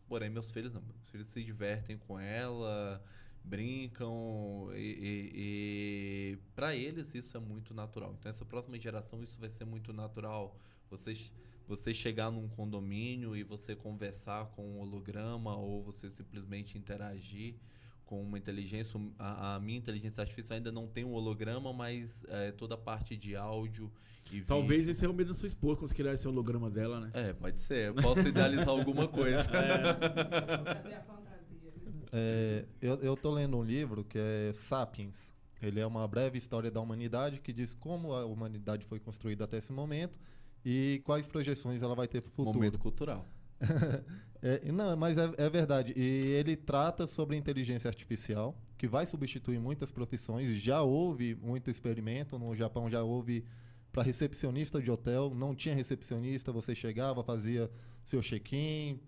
Porém, meus filhos não. Meus filhos se divertem com ela, brincam e para eles isso é muito natural. Então essa próxima geração isso vai ser muito natural. Você chegar num condomínio e você conversar com um holograma ou você simplesmente interagir com uma inteligência. A minha inteligência artificial ainda não tem um holograma, mas toda a parte de áudio e vídeo. Talvez esse é o medo da sua esposa, quando você criar esse holograma dela, né? Pode ser. Eu posso idealizar alguma coisa. Fazer a fantasia. Eu tô lendo um livro que é Sapiens. Ele é uma breve história da humanidade que diz como a humanidade foi construída até esse momento e quais projeções ela vai ter para o futuro. Momento cultural. Não, mas é verdade. E ele trata sobre inteligência artificial, que vai substituir muitas profissões. Já houve muito experimento. No Japão já houve para recepcionista de hotel. Não tinha recepcionista, você chegava, fazia seu check-in,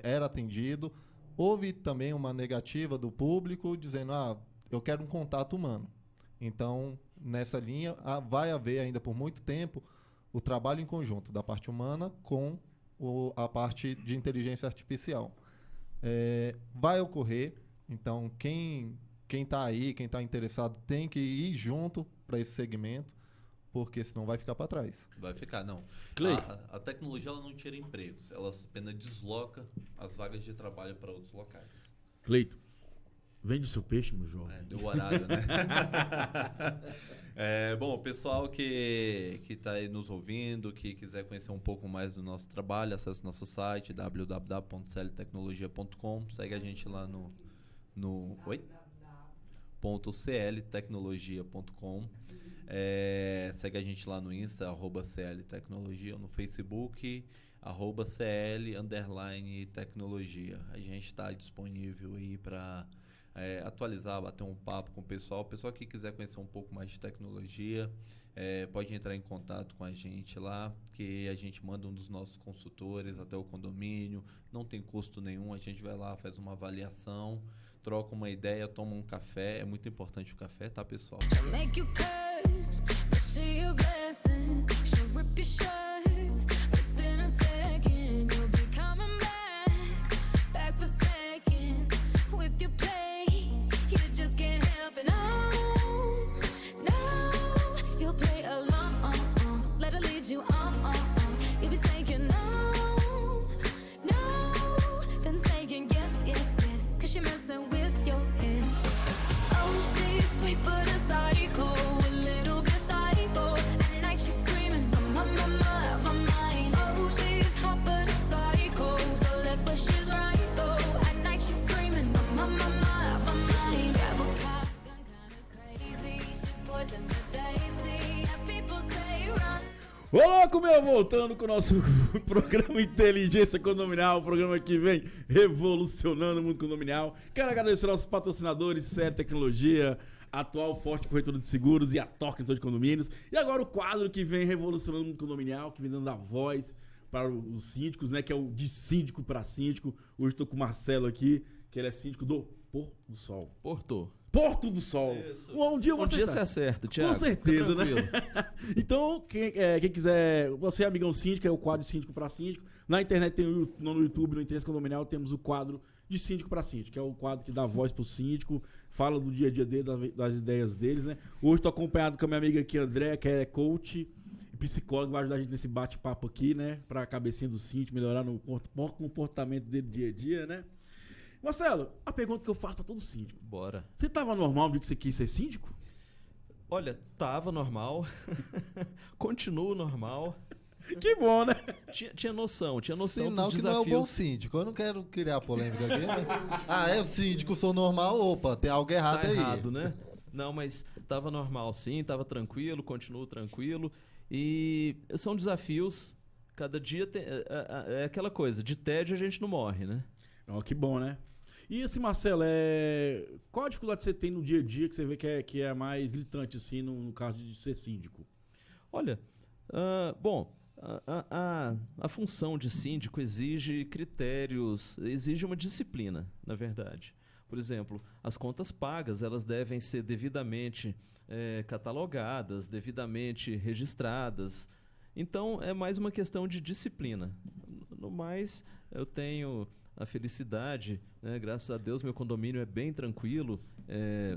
era atendido. Houve também uma negativa do público dizendo, eu quero um contato humano. Então, nessa linha, vai haver ainda por muito tempo o trabalho em conjunto da parte humana com a parte de inteligência artificial. Vai ocorrer, então quem está aí, quem está interessado, tem que ir junto para esse segmento, porque senão vai ficar para trás. Vai ficar, não. A tecnologia ela não tira empregos, ela apenas desloca as vagas de trabalho para outros locais. Cleiton, vende o seu peixe, meu jovem. Deu horário, né? Bom, o pessoal que está aí nos ouvindo, que quiser conhecer um pouco mais do nosso trabalho, acesse nosso site www.cltecnologia.com, segue a gente lá no .cltecnologia.com. Segue a gente lá no Insta, @cltecnologia, no Facebook, @cl_tecnologia. A gente está disponível aí para atualizar, bater um papo com o pessoal. O pessoal que quiser conhecer um pouco mais de tecnologia, pode entrar em contato com a gente lá, que a gente manda um dos nossos consultores até o condomínio. Não tem custo nenhum, a gente vai lá, faz uma avaliação, troca uma ideia, toma um café. É muito importante o café, tá, pessoal? Make you curse, but see a blessing. She'll rip your shirt within a second. You'll be coming back for second. With your play, you just can't help it. No, you'll play along. Let her lead you on. You'll be saying no, then saying yes, 'cause you're messing with your head. Oh, she's sweet but a psycho, a little bit psycho. At night she's screaming, my mind. Oh, she's hot but a psycho, so left but she's right though. At night she's screaming, my mind. Grab a shotgun, kinda crazy. She's poison but tasty. And people say run. Ô louco, meu, voltando com o nosso programa Inteligência Condominial, o programa que vem revolucionando o mundo condominial. Quero agradecer aos nossos patrocinadores, Série Tecnologia, Atual Forte Corretora de Seguros e a Toca de Condomínios. E agora o quadro que vem revolucionando o mundo condominial, que vem dando a voz para os síndicos, né, que é o de síndico para síndico. Hoje estou com o Marcelo aqui, que ele é síndico do Porto do Sol. Porto do Sol. Isso. Um dia eu vou Um dia acertar. você acerta, Thiago. Com certeza, Fica né? tranquilo. Então, quem quiser, você é amigão síndico, é o quadro de síndico para síndico. Na internet tem no YouTube, no Interesse Condominial, temos o quadro de síndico para síndico, que é o quadro que dá voz pro síndico, fala do dia a dia dele, das ideias deles, né? Hoje tô acompanhado com a minha amiga aqui, André, que é coach e psicólogo, vai ajudar a gente nesse bate-papo aqui, né? Pra cabecinha do síndico, melhorar no comportamento dele dia a dia, né? Marcelo, a pergunta que eu faço pra todo síndico. Bora. Você tava normal no dia que você quis ser síndico? Olha, tava normal. Continuo normal. Que bom, né? Tinha noção Sinal dos que não é o bom desafios. síndico. Eu não quero criar polêmica aqui, né? Ah, é o síndico, sou normal. Opa, tem algo errado Tá aí. errado, né? Não, mas tava normal sim, tava tranquilo, continuo tranquilo. E são desafios. Cada dia é aquela coisa, de tédio a gente não morre, né? Ó, que bom, né? E assim, Marcelo, qual a dificuldade que você tem no dia a dia que você vê que é mais gritante, assim, no caso de ser síndico? Olha, a função de síndico exige critérios, exige uma disciplina, na verdade. Por exemplo, as contas pagas, elas devem ser devidamente catalogadas, devidamente registradas. Então, é mais uma questão de disciplina. No mais, eu tenho a felicidade, né? Graças a Deus, meu condomínio é bem tranquilo,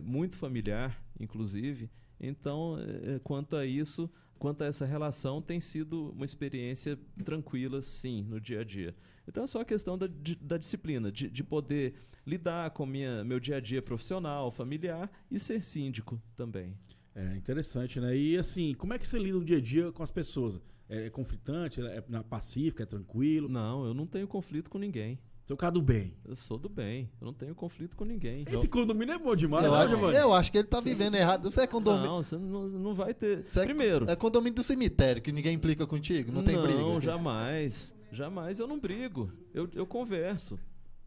muito familiar, inclusive. Então, quanto a isso, quanto a essa relação, tem sido uma experiência tranquila, sim, no dia a dia. Então, é só a questão da disciplina, de poder lidar com meu dia a dia profissional, familiar e ser síndico também. É interessante, né? E assim, como é que você lida no dia a dia com as pessoas? É conflitante? É pacífica? É tranquilo? Não, eu não tenho conflito com ninguém. Você é o cara do bem. Eu sou do bem, eu não tenho conflito com ninguém. Esse condomínio é bom demais, Eu né, acho, Giovanni? eu acho que ele tá vivendo errado. Você é condomínio. Não, você não vai ter. Você Primeiro. É condomínio do cemitério, que ninguém implica contigo? Não tem briga? Não, jamais. Jamais eu não brigo. Eu converso.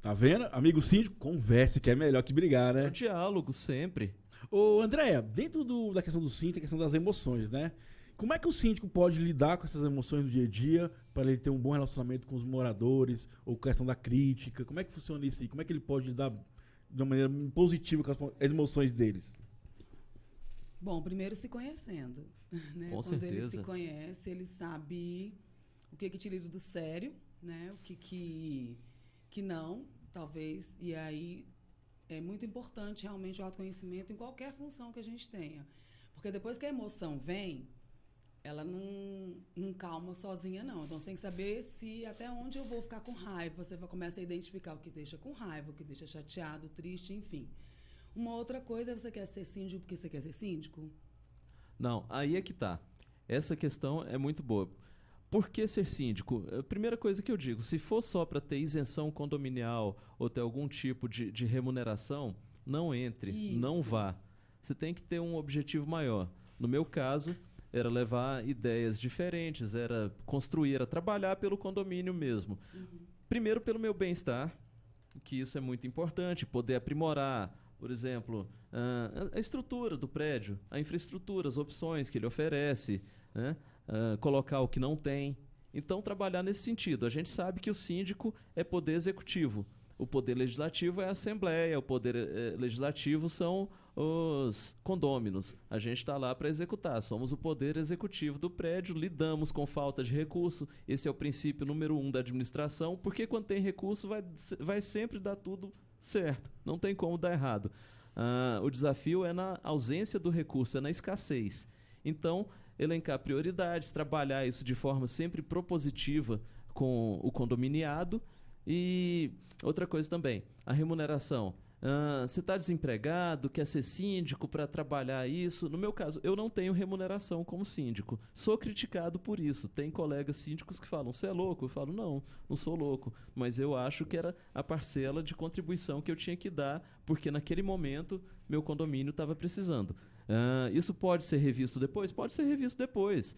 Tá vendo? Amigo síndico, converse, que é melhor que brigar, Eu né? diálogo sempre. Ô, Andréia, dentro da questão do síndico, a questão das emoções, né? Como é que o síndico pode lidar com essas emoções do dia a dia para ele ter um bom relacionamento com os moradores ou com a questão da crítica? Como é que funciona isso aí? Como é que ele pode lidar de uma maneira positiva com as emoções deles? Bom, primeiro se conhecendo, né? Com Quando ele certeza. se conhece, ele sabe o que tira ele do sério, né? O que não, talvez. E aí é muito importante realmente o autoconhecimento em qualquer função que a gente tenha. Porque depois que a emoção vem, ela não calma sozinha, não. Então, você tem que saber até onde eu vou ficar com raiva. Você vai começar a identificar o que deixa com raiva, o que deixa chateado, triste, enfim. Uma outra coisa é você quer ser síndico porque você quer ser síndico? Não, aí é que tá. Essa questão é muito boa. Por que ser síndico? A primeira coisa que eu digo, se for só para ter isenção condominial ou ter algum tipo de remuneração, não entre, Isso. não vá. Você tem que ter um objetivo maior. No meu caso, era levar ideias diferentes, era construir, era trabalhar pelo condomínio mesmo. Primeiro pelo meu bem-estar, que isso é muito importante, poder aprimorar, por exemplo, a estrutura do prédio, a infraestrutura, as opções que ele oferece, né? Colocar o que não tem. Então, trabalhar nesse sentido. A gente sabe que o síndico é poder executivo. o poder legislativo é a Assembleia, o poder legislativo são os condôminos. A gente está lá para executar, somos o poder executivo do prédio, lidamos com falta de recurso, esse é o princípio número 1 da administração, porque quando tem recurso vai sempre dar tudo certo, não tem como dar errado. O desafio é na ausência do recurso, é na escassez. Então, elencar prioridades, trabalhar isso de forma sempre propositiva com o condominiado. E outra coisa também, a remuneração. Você está desempregado, quer ser síndico para trabalhar isso? No meu caso, eu não tenho remuneração como síndico. Sou criticado por isso. Tem colegas síndicos que falam, você é louco? Eu falo, não sou louco. Mas eu acho que era a parcela de contribuição que eu tinha que dar, porque naquele momento meu condomínio estava precisando. Isso pode ser revisto depois? Pode ser revisto depois.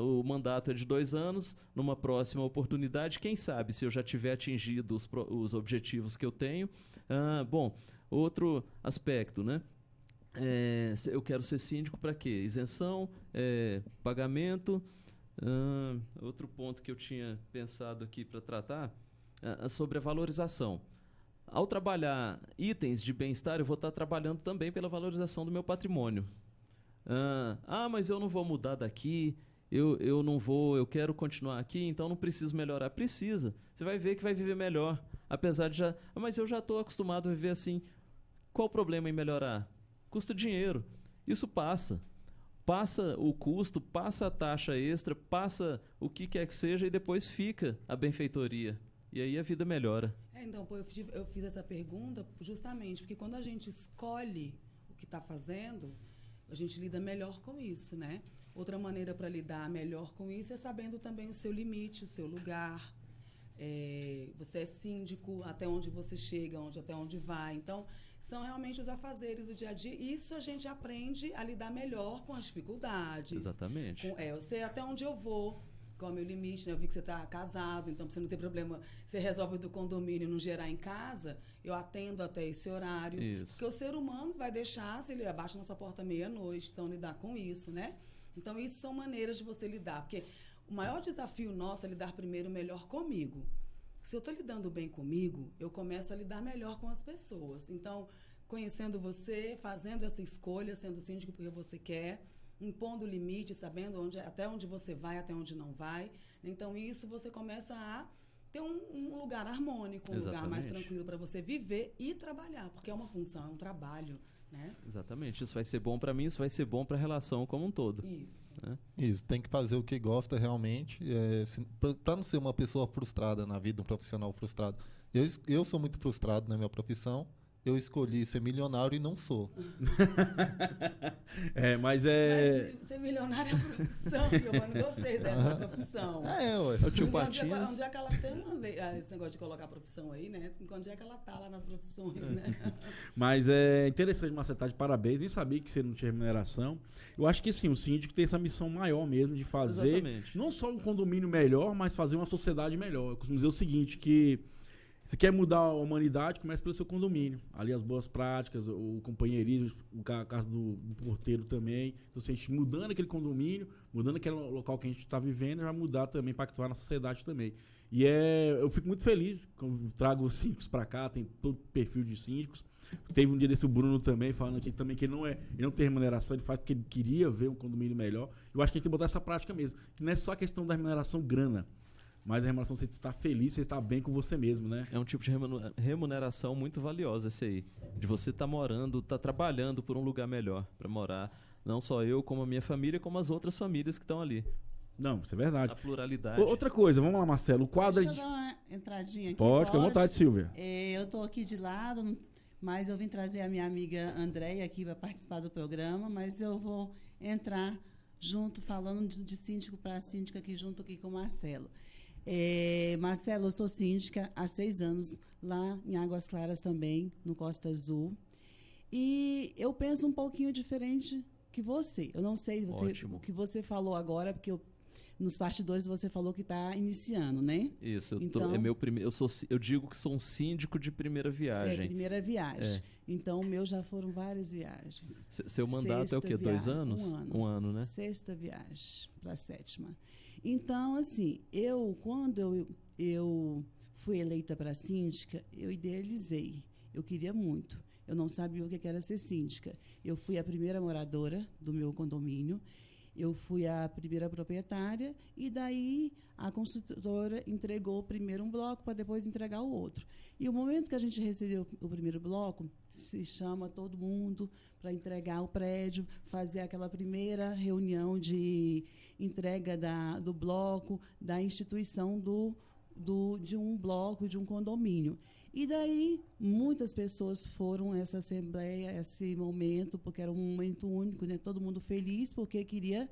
O mandato é de 2 anos, numa próxima oportunidade, quem sabe se eu já tiver atingido os objetivos que eu tenho. Bom, outro aspecto, né? Eu quero ser síndico para quê? Isenção, pagamento. Outro ponto que eu tinha pensado aqui para tratar é sobre a valorização. Ao trabalhar itens de bem-estar, eu vou estar trabalhando também pela valorização do meu patrimônio. Mas eu não vou mudar daqui, eu não vou, eu quero continuar aqui, então não preciso melhorar. Precisa. Você vai ver que vai viver melhor. Apesar de mas eu já estou acostumado a viver assim. Qual o problema em melhorar? Custa dinheiro. Isso passa. Passa o custo, passa a taxa extra, passa o que quer que seja e depois fica a benfeitoria. E aí a vida melhora. Então, eu fiz essa pergunta justamente porque quando a gente escolhe o que está fazendo, a gente lida melhor com isso, né? Outra maneira para lidar melhor com isso é sabendo também o seu limite, o seu lugar. Você é síndico, até onde você chega, até onde vai. Então, são realmente os afazeres do dia a dia. Isso a gente aprende a lidar melhor com as dificuldades. Exatamente. Eu sei até onde eu vou. Qual é o meu limite, né? Eu vi que você está casado, então pra você não ter problema, você resolve do condomínio não gerar em casa, eu atendo até esse horário. Isso. Porque o ser humano vai deixar, se ele abaixa na sua porta meia-noite, então lidar com isso, né? Então, isso são maneiras de você lidar, porque o maior desafio nosso é lidar primeiro melhor comigo. Se eu estou lidando bem comigo, eu começo a lidar melhor com as pessoas. Então, conhecendo você, fazendo essa escolha, sendo síndico porque você quer, impondo limite, sabendo até onde você vai, até onde não vai. Então, isso você começa a ter um lugar harmônico, um lugar mais tranquilo para você viver e trabalhar, porque é uma função, é um trabalho, né? Exatamente. Isso vai ser bom para mim, isso vai ser bom para a relação como um todo. Isso. Né? Isso, tem que fazer o que gosta realmente, para não ser uma pessoa frustrada na vida, um profissional frustrado. Eu sou muito frustrado na minha profissão. Eu escolhi ser milionário e não sou. Mas ser milionário é a profissão, Giovanni. Gostei dessa profissão. Ué. O tio Patinhas. Onde é que ela tem esse negócio de colocar a profissão aí, né? Onde é que ela tá lá nas profissões, né? Mas é interessante, Marcelo, tá de parabéns. Nem sabia que você não tinha remuneração. Eu acho que sim, o síndico tem essa missão maior mesmo de fazer, exatamente, não só um condomínio melhor, mas fazer uma sociedade melhor. Eu costumo dizer o seguinte, que você quer mudar a humanidade, começa pelo seu condomínio. Ali as boas práticas, o companheirismo, o caso do porteiro também. Então, se a gente mudando aquele condomínio, mudando aquele local que a gente está vivendo, vai mudar também, impactar na sociedade também. E eu fico muito feliz quando trago os síndicos para cá, tem todo perfil de síndicos. Teve um dia desse o Bruno também, falando aqui também que ele não tem remuneração, ele faz porque ele queria ver um condomínio melhor. Eu acho que a gente tem que botar essa prática mesmo, que não é só a questão da remuneração grana, mas a remuneração você está feliz, você está bem com você mesmo, né? É um tipo de remuneração muito valiosa esse aí. De você estar morando, estar trabalhando por um lugar melhor para morar. Não só eu, como a minha família, como as outras famílias que estão ali. Não, isso é verdade. A pluralidade. Outra coisa, vamos lá, Marcelo. O quadro. Deixa eu dar uma entradinha aqui. Pode, com à vontade, Silvia. Eu estou aqui de lado, mas eu vim trazer a minha amiga Andréia aqui para participar do programa, mas eu vou entrar junto, falando de síndico para síndica aqui, junto aqui com o Marcelo. Marcelo, eu sou síndica há 6 anos, lá em Águas Claras também, no Costa Azul. E eu penso um pouquinho diferente que você. Eu não sei o que você falou agora, porque nos bastidores você falou que está iniciando, né? Isso, é meu primeiro. Eu digo que sou um síndico de primeira viagem. Primeira viagem. Então, o meu já foram várias viagens. Seu mandato é o quê? 2 anos? 1 ano. 1 ano, né? 6ª viagem para a 7ª. Então, assim, quando eu fui eleita para síndica, eu idealizei. Eu queria muito. Eu não sabia o que era ser síndica. Eu fui a primeira moradora do meu condomínio, eu fui a primeira proprietária e daí a construtora entregou primeiro um bloco para depois entregar o outro. E o momento que a gente recebeu o primeiro bloco, se chama todo mundo para entregar o prédio, fazer aquela primeira reunião de entrega do bloco, da instituição de um bloco, de um condomínio. E daí, muitas pessoas foram a essa assembleia, esse momento, porque era um momento único, né? Todo mundo feliz, porque queria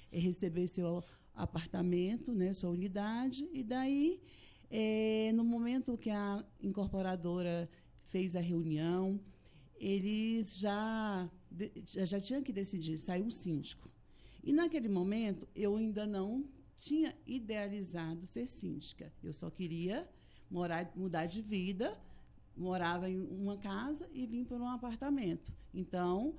receber seu apartamento, né? Sua unidade. E daí, no momento que a incorporadora fez a reunião, eles já tinham que decidir, saiu um síndico. E, naquele momento, eu ainda não tinha idealizado ser síndica. Eu só queria mudar de vida, morava em uma casa e vim para um apartamento. Então,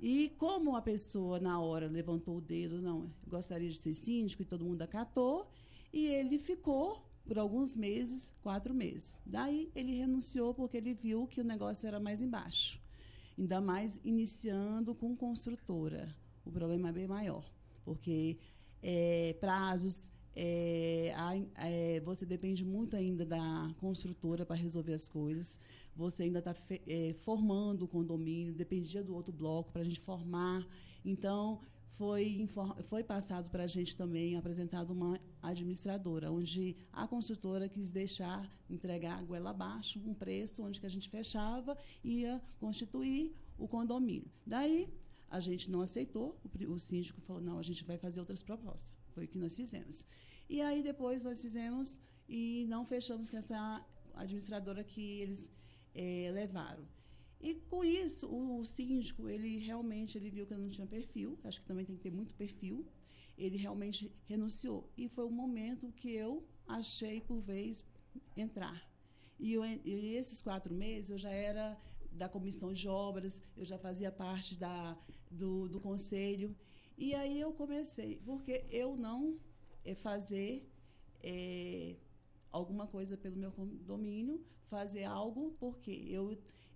e como a pessoa, na hora, levantou o dedo, não, gostaria de ser síndico, e todo mundo acatou, e ele ficou por alguns meses, 4 meses. Daí, ele renunciou porque ele viu que o negócio era mais embaixo. Ainda mais iniciando com construtora. O problema é bem maior, porque prazos... você depende muito ainda da construtora para resolver as coisas. Você ainda está formando o condomínio, dependia do outro bloco para a gente formar. Então, foi passado para a gente também, apresentado uma administradora, onde a construtora quis entregar a goela abaixo, um preço onde que a gente fechava e ia constituir o condomínio. Daí, a gente não aceitou, o síndico falou, não, a gente vai fazer outras propostas. Foi o que nós fizemos. E aí, depois, nós fizemos e não fechamos com essa administradora que eles levaram. E, com isso, o síndico, ele realmente viu que eu não tinha perfil, acho que também tem que ter muito perfil, ele realmente renunciou. E foi o momento que eu achei, por vez, entrar. E esses 4 meses, eu já era da comissão de obras, eu já fazia parte do conselho. E aí eu comecei, porque eu não fazer alguma coisa pelo meu condomínio, fazer algo porque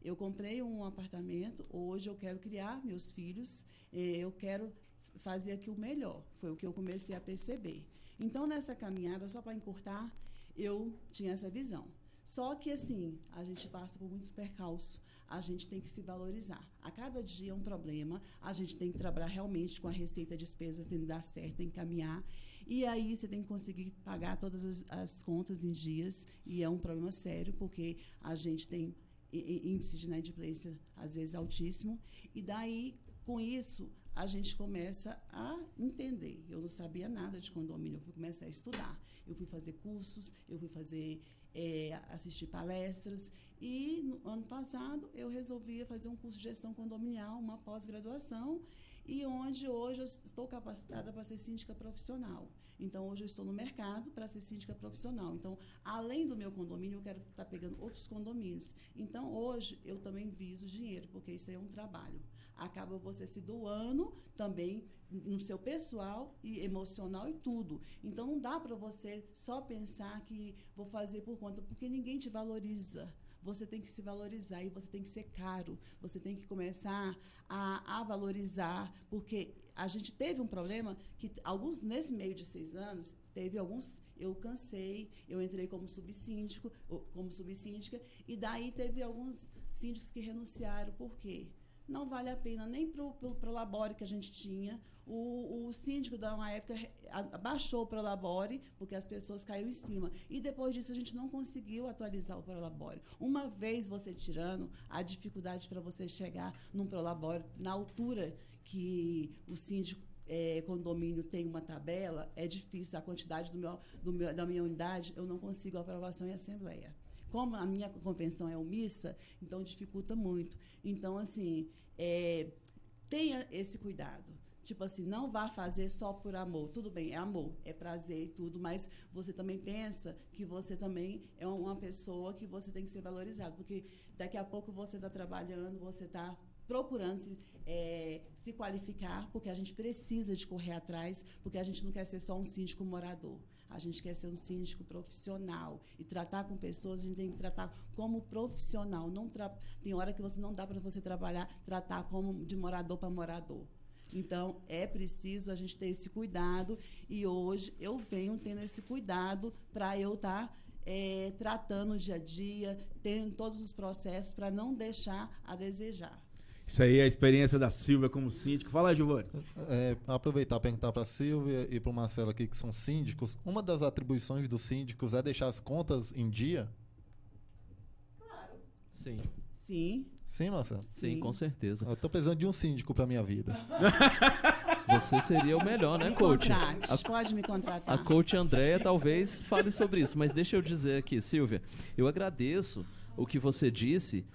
eu comprei um apartamento, hoje eu quero criar meus filhos, eu quero fazer aqui o melhor. Foi o que eu comecei a perceber. Então, nessa caminhada, só para encurtar, eu tinha essa visão. Só que, assim, a gente passa por muitos percalços, a gente tem que se valorizar. A cada dia é um problema, a gente tem que trabalhar realmente com a receita e despesa, tem que dar certo, tem que caminhar. E aí você tem que conseguir pagar todas as contas em dias, e é um problema sério, porque a gente tem índice de inadimplência, às vezes, altíssimo. E daí, com isso, a gente começa a entender. Eu não sabia nada de condomínio, eu fui começar a estudar. Eu fui fazer cursos, eu fui assistir palestras. E, no ano passado, eu resolvi fazer um curso de gestão condominial, uma pós-graduação, e onde hoje eu estou capacitada para ser síndica profissional. Então, hoje eu estou no mercado para ser síndica profissional. Então, além do meu condomínio, eu quero estar pegando outros condomínios. Então, hoje, eu também viso dinheiro, porque isso aí é um trabalho. Acaba você se doando também no seu pessoal e emocional e tudo. Então, não dá para você só pensar que vou fazer por conta, porque ninguém te valoriza. Você tem que se valorizar e você tem que ser caro. Você tem que começar a valorizar, porque a gente teve um problema que alguns, nesse meio de 6 anos, teve alguns, eu cansei, eu entrei como subsíndica, e daí teve alguns síndicos que renunciaram. Por quê? Não vale a pena nem para o Prolabore que a gente tinha. O síndico, da uma época, abaixou o Prolabore, porque as pessoas caíram em cima. E depois disso, a gente não conseguiu atualizar o Prolabore. Uma vez você tirando, a dificuldade para você chegar num Prolabore, na altura que o síndico condomínio tem uma tabela, é difícil. A quantidade da minha unidade, eu não consigo aprovação em assembleia. Como a minha convenção é omissa, então dificulta muito. Então, assim, tenha esse cuidado. Tipo assim, não vá fazer só por amor. Tudo bem, é amor, é prazer e tudo, mas você também pensa que você também é uma pessoa que você tem que ser valorizado, porque daqui a pouco você está trabalhando, você está procurando se qualificar, porque a gente precisa de correr atrás, porque a gente não quer ser só um síndico morador. A gente quer ser um síndico profissional. E tratar com pessoas, a gente tem que tratar como profissional. Tem hora que não dá para você tratar como de morador para morador. Então, é preciso a gente ter esse cuidado. E hoje eu venho tendo esse cuidado para eu estar tratando o dia a dia, tendo todos os processos para não deixar a desejar. Isso aí é a experiência da Silvia como síndico. Fala aí, Giovanni. Aproveitar e perguntar para a Silvia e para o Marcelo aqui, que são síndicos. Uma das atribuições dos síndicos é deixar as contas em dia? Claro. Sim. Sim. Sim, Marcelo? Sim, com certeza. Eu estou precisando de um síndico para minha vida. Você seria o melhor, né, coach? Pode me contratar. A coach Andréia talvez fale sobre isso, mas deixa eu dizer aqui, Silvia, eu agradeço o que você disse.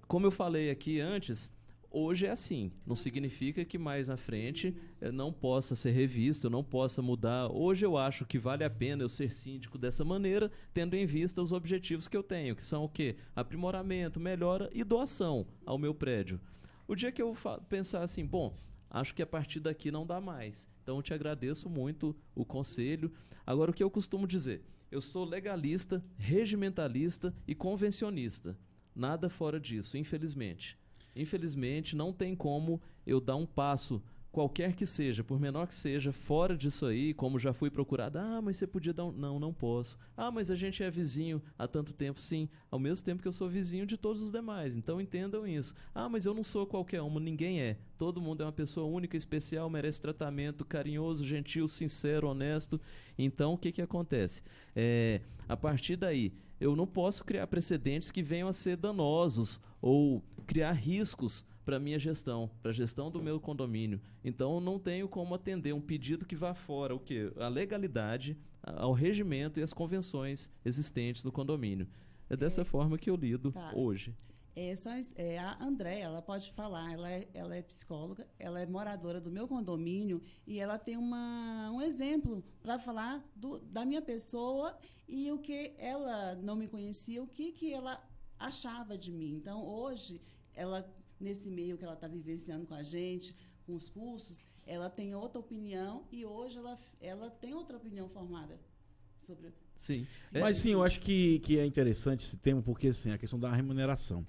Como eu falei aqui antes, hoje é assim. Não significa que mais na frente não possa ser revisto, não possa mudar. Hoje eu acho que vale a pena eu ser síndico dessa maneira, tendo em vista os objetivos que eu tenho, que são o quê? Aprimoramento, melhora e doação ao meu prédio. O dia que eu pensar assim, bom, acho que a partir daqui não dá mais. Então eu te agradeço muito o conselho. Agora, o que eu costumo dizer? Eu sou legalista, regimentalista e convencionista. Nada fora disso, infelizmente. Infelizmente, não tem como eu dar um passo, qualquer que seja, por menor que seja, fora disso aí, como já fui procurado. Mas você podia dar um... Não posso. Mas a gente é vizinho há tanto tempo. Sim, ao mesmo tempo que eu sou vizinho de todos os demais. Então, entendam isso. Mas eu não sou qualquer um, ninguém é. Todo mundo é uma pessoa única, especial, merece tratamento carinhoso, gentil, sincero, honesto. Então, o que acontece? A partir daí, eu não posso criar precedentes que venham a ser danosos ou criar riscos para a minha gestão, para a gestão do meu condomínio. Então, não tenho como atender um pedido que vá fora o quê? A legalidade, ao regimento e as convenções existentes no condomínio. É dessa forma que eu lido hoje. A Andréia, ela pode falar, ela é psicóloga, ela é moradora do meu condomínio e ela tem um exemplo para falar da minha pessoa e o que ela não me conhecia, o que ela achava de mim. Então, hoje, ela, nesse meio que ela está vivenciando com a gente, com os cursos, ela tem outra opinião e hoje ela tem outra opinião formada sobre... Sim. Mas sim, eu acho que é interessante esse tema, porque assim, a questão da remuneração.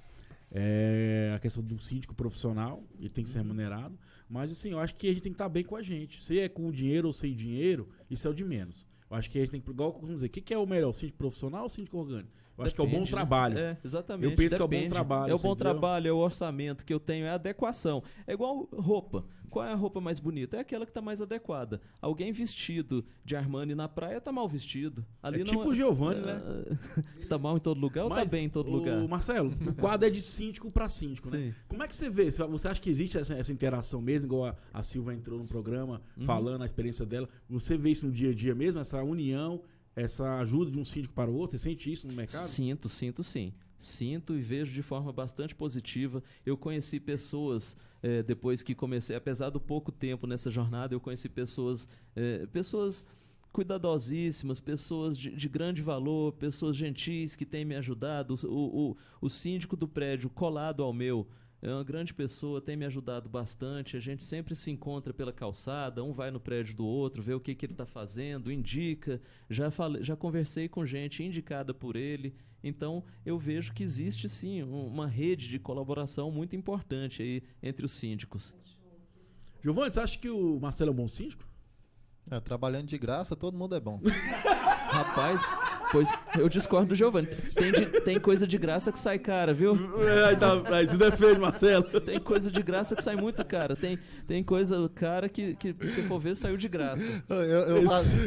A questão do síndico profissional, ele tem que ser remunerado, mas assim, eu acho que a gente tem que estar bem com a gente. Se é com dinheiro ou sem dinheiro, isso é o de menos. Eu acho que a gente tem que, igual vamos dizer, o que é o melhor, o síndico profissional ou o síndico orgânico? Eu acho que é o bom trabalho. Exatamente. Eu penso que é o bom trabalho. É o bom trabalho, é o orçamento que eu tenho, é a adequação. É igual roupa. Qual é a roupa mais bonita? É aquela que está mais adequada. Alguém vestido de Armani na praia está mal vestido. Ali tipo o Giovanni, né? Está mal em todo lugar ou está bem em todo lugar? Marcelo, o quadro é de síndico para síndico, né? Como é que você vê? Você acha que existe essa interação mesmo, igual a Silvia entrou no programa falando a experiência dela? Você vê isso no dia a dia mesmo, essa união, essa ajuda de um síndico para o outro? Você sente isso no mercado? Sinto sim. Sinto e vejo de forma bastante positiva. Eu conheci pessoas, depois que comecei, apesar do pouco tempo nessa jornada, eu conheci pessoas cuidadosíssimas, pessoas de grande valor, pessoas gentis que têm me ajudado. O síndico do prédio colado ao meu é uma grande pessoa, tem me ajudado bastante. A gente sempre se encontra pela calçada, um vai no prédio do outro, vê o que ele está fazendo, indica. Já conversei com gente indicada por ele. Então, eu vejo que existe, sim, uma rede de colaboração muito importante aí entre os síndicos. Giovanni, você acha que o Marcelo é um bom síndico? Trabalhando de graça, todo mundo é bom. Rapaz, pois eu discordo do Giovanni. Tem coisa de graça que sai cara, viu? Isso defende, Marcelo. Tem coisa de graça que sai muito cara. Tem coisa cara que se for ver, saiu de graça.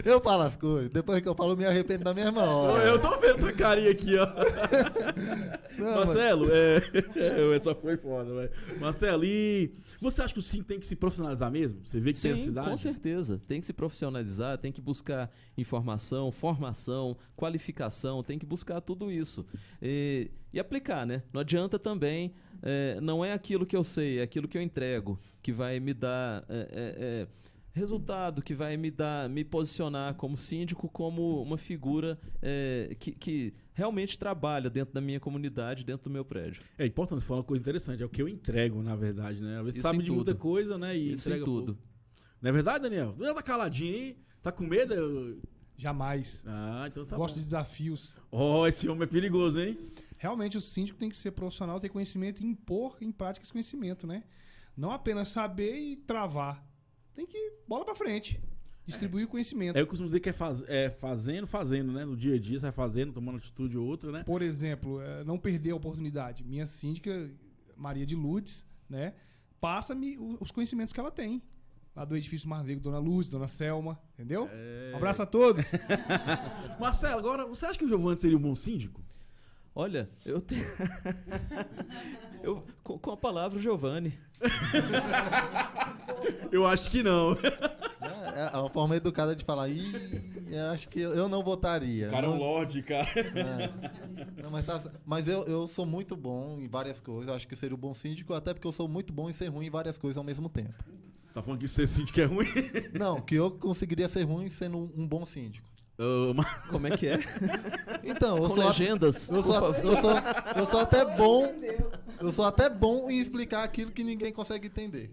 Eu falo as coisas. Depois que eu falo, eu me arrependo da mesma hora. Eu tô vendo tua carinha aqui, ó. Não, Marcelo, essa foi foda, velho. Marcelo, e você acha que o síndico tem que se profissionalizar mesmo? Você vê que tem a cidade? Com certeza. Tem que se profissionalizar, tem que buscar informação, formação, qualificação, tem que buscar tudo isso. E aplicar, né? Não adianta também, não é aquilo que eu sei, é aquilo que eu entrego, que vai me dar resultado, que vai me posicionar como síndico, como uma figura que realmente trabalha dentro da minha comunidade, dentro do meu prédio. É importante você falar uma coisa interessante, é o que eu entrego, na verdade, né? Às vezes Isso sabe em de muita tudo. coisa, né? E Isso entrega em tudo. pouco. Não é verdade, Daniel? Não tá caladinho aí? Tá com medo? Jamais. Ah, então tá Gosto bom. de desafios. Ó, esse homem é perigoso, hein? Realmente, o síndico tem que ser profissional, ter conhecimento e impor em prática esse conhecimento, né? Não apenas saber e travar. Tem que ir bola pra frente. Distribuir o conhecimento. Eu costumo dizer que é fazendo, né? No dia a dia, você vai fazendo, tomando atitude ou outra, né? Por exemplo, não perder a oportunidade. Minha síndica, Maria de Lourdes, né? Passa-me os conhecimentos que ela tem. Lá do edifício Mar Negro, Dona Luz, Dona Selma, entendeu? Um abraço a todos. Marcelo, agora, você acha que o Giovanni seria um bom síndico? Olha, eu tenho... com a palavra, o Giovanni. Eu acho que não. É uma forma educada de falar, eu acho que eu não votaria. O cara é um Não- lorde, cara. Não, mas eu sou muito bom em várias coisas. Eu acho que eu seria um bom síndico, até porque eu sou muito bom em ser ruim em várias coisas ao mesmo tempo. Tá falando que ser síndico é ruim? Não, que eu conseguiria ser ruim sendo um bom síndico. Como é que é? Então, eu Com sou legendas, eu sou, por favor. eu sou até bom. Eu sou até bom em explicar aquilo que ninguém consegue entender.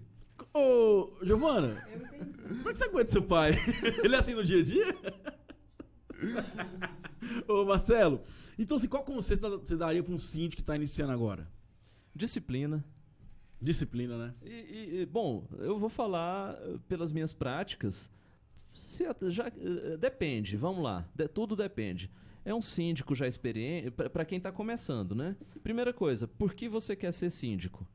Ô, Giovana, como é que você aguenta seu pai? Ele é assim no dia a dia? Ô, Marcelo, então assim, qual conselho você daria pra um síndico que tá iniciando agora? Disciplina. Disciplina, né? Bom, eu vou falar pelas minhas práticas. Depende, vamos lá. Tudo depende. É um síndico já experiente, para quem está começando, né? Primeira coisa, por que você quer ser síndico?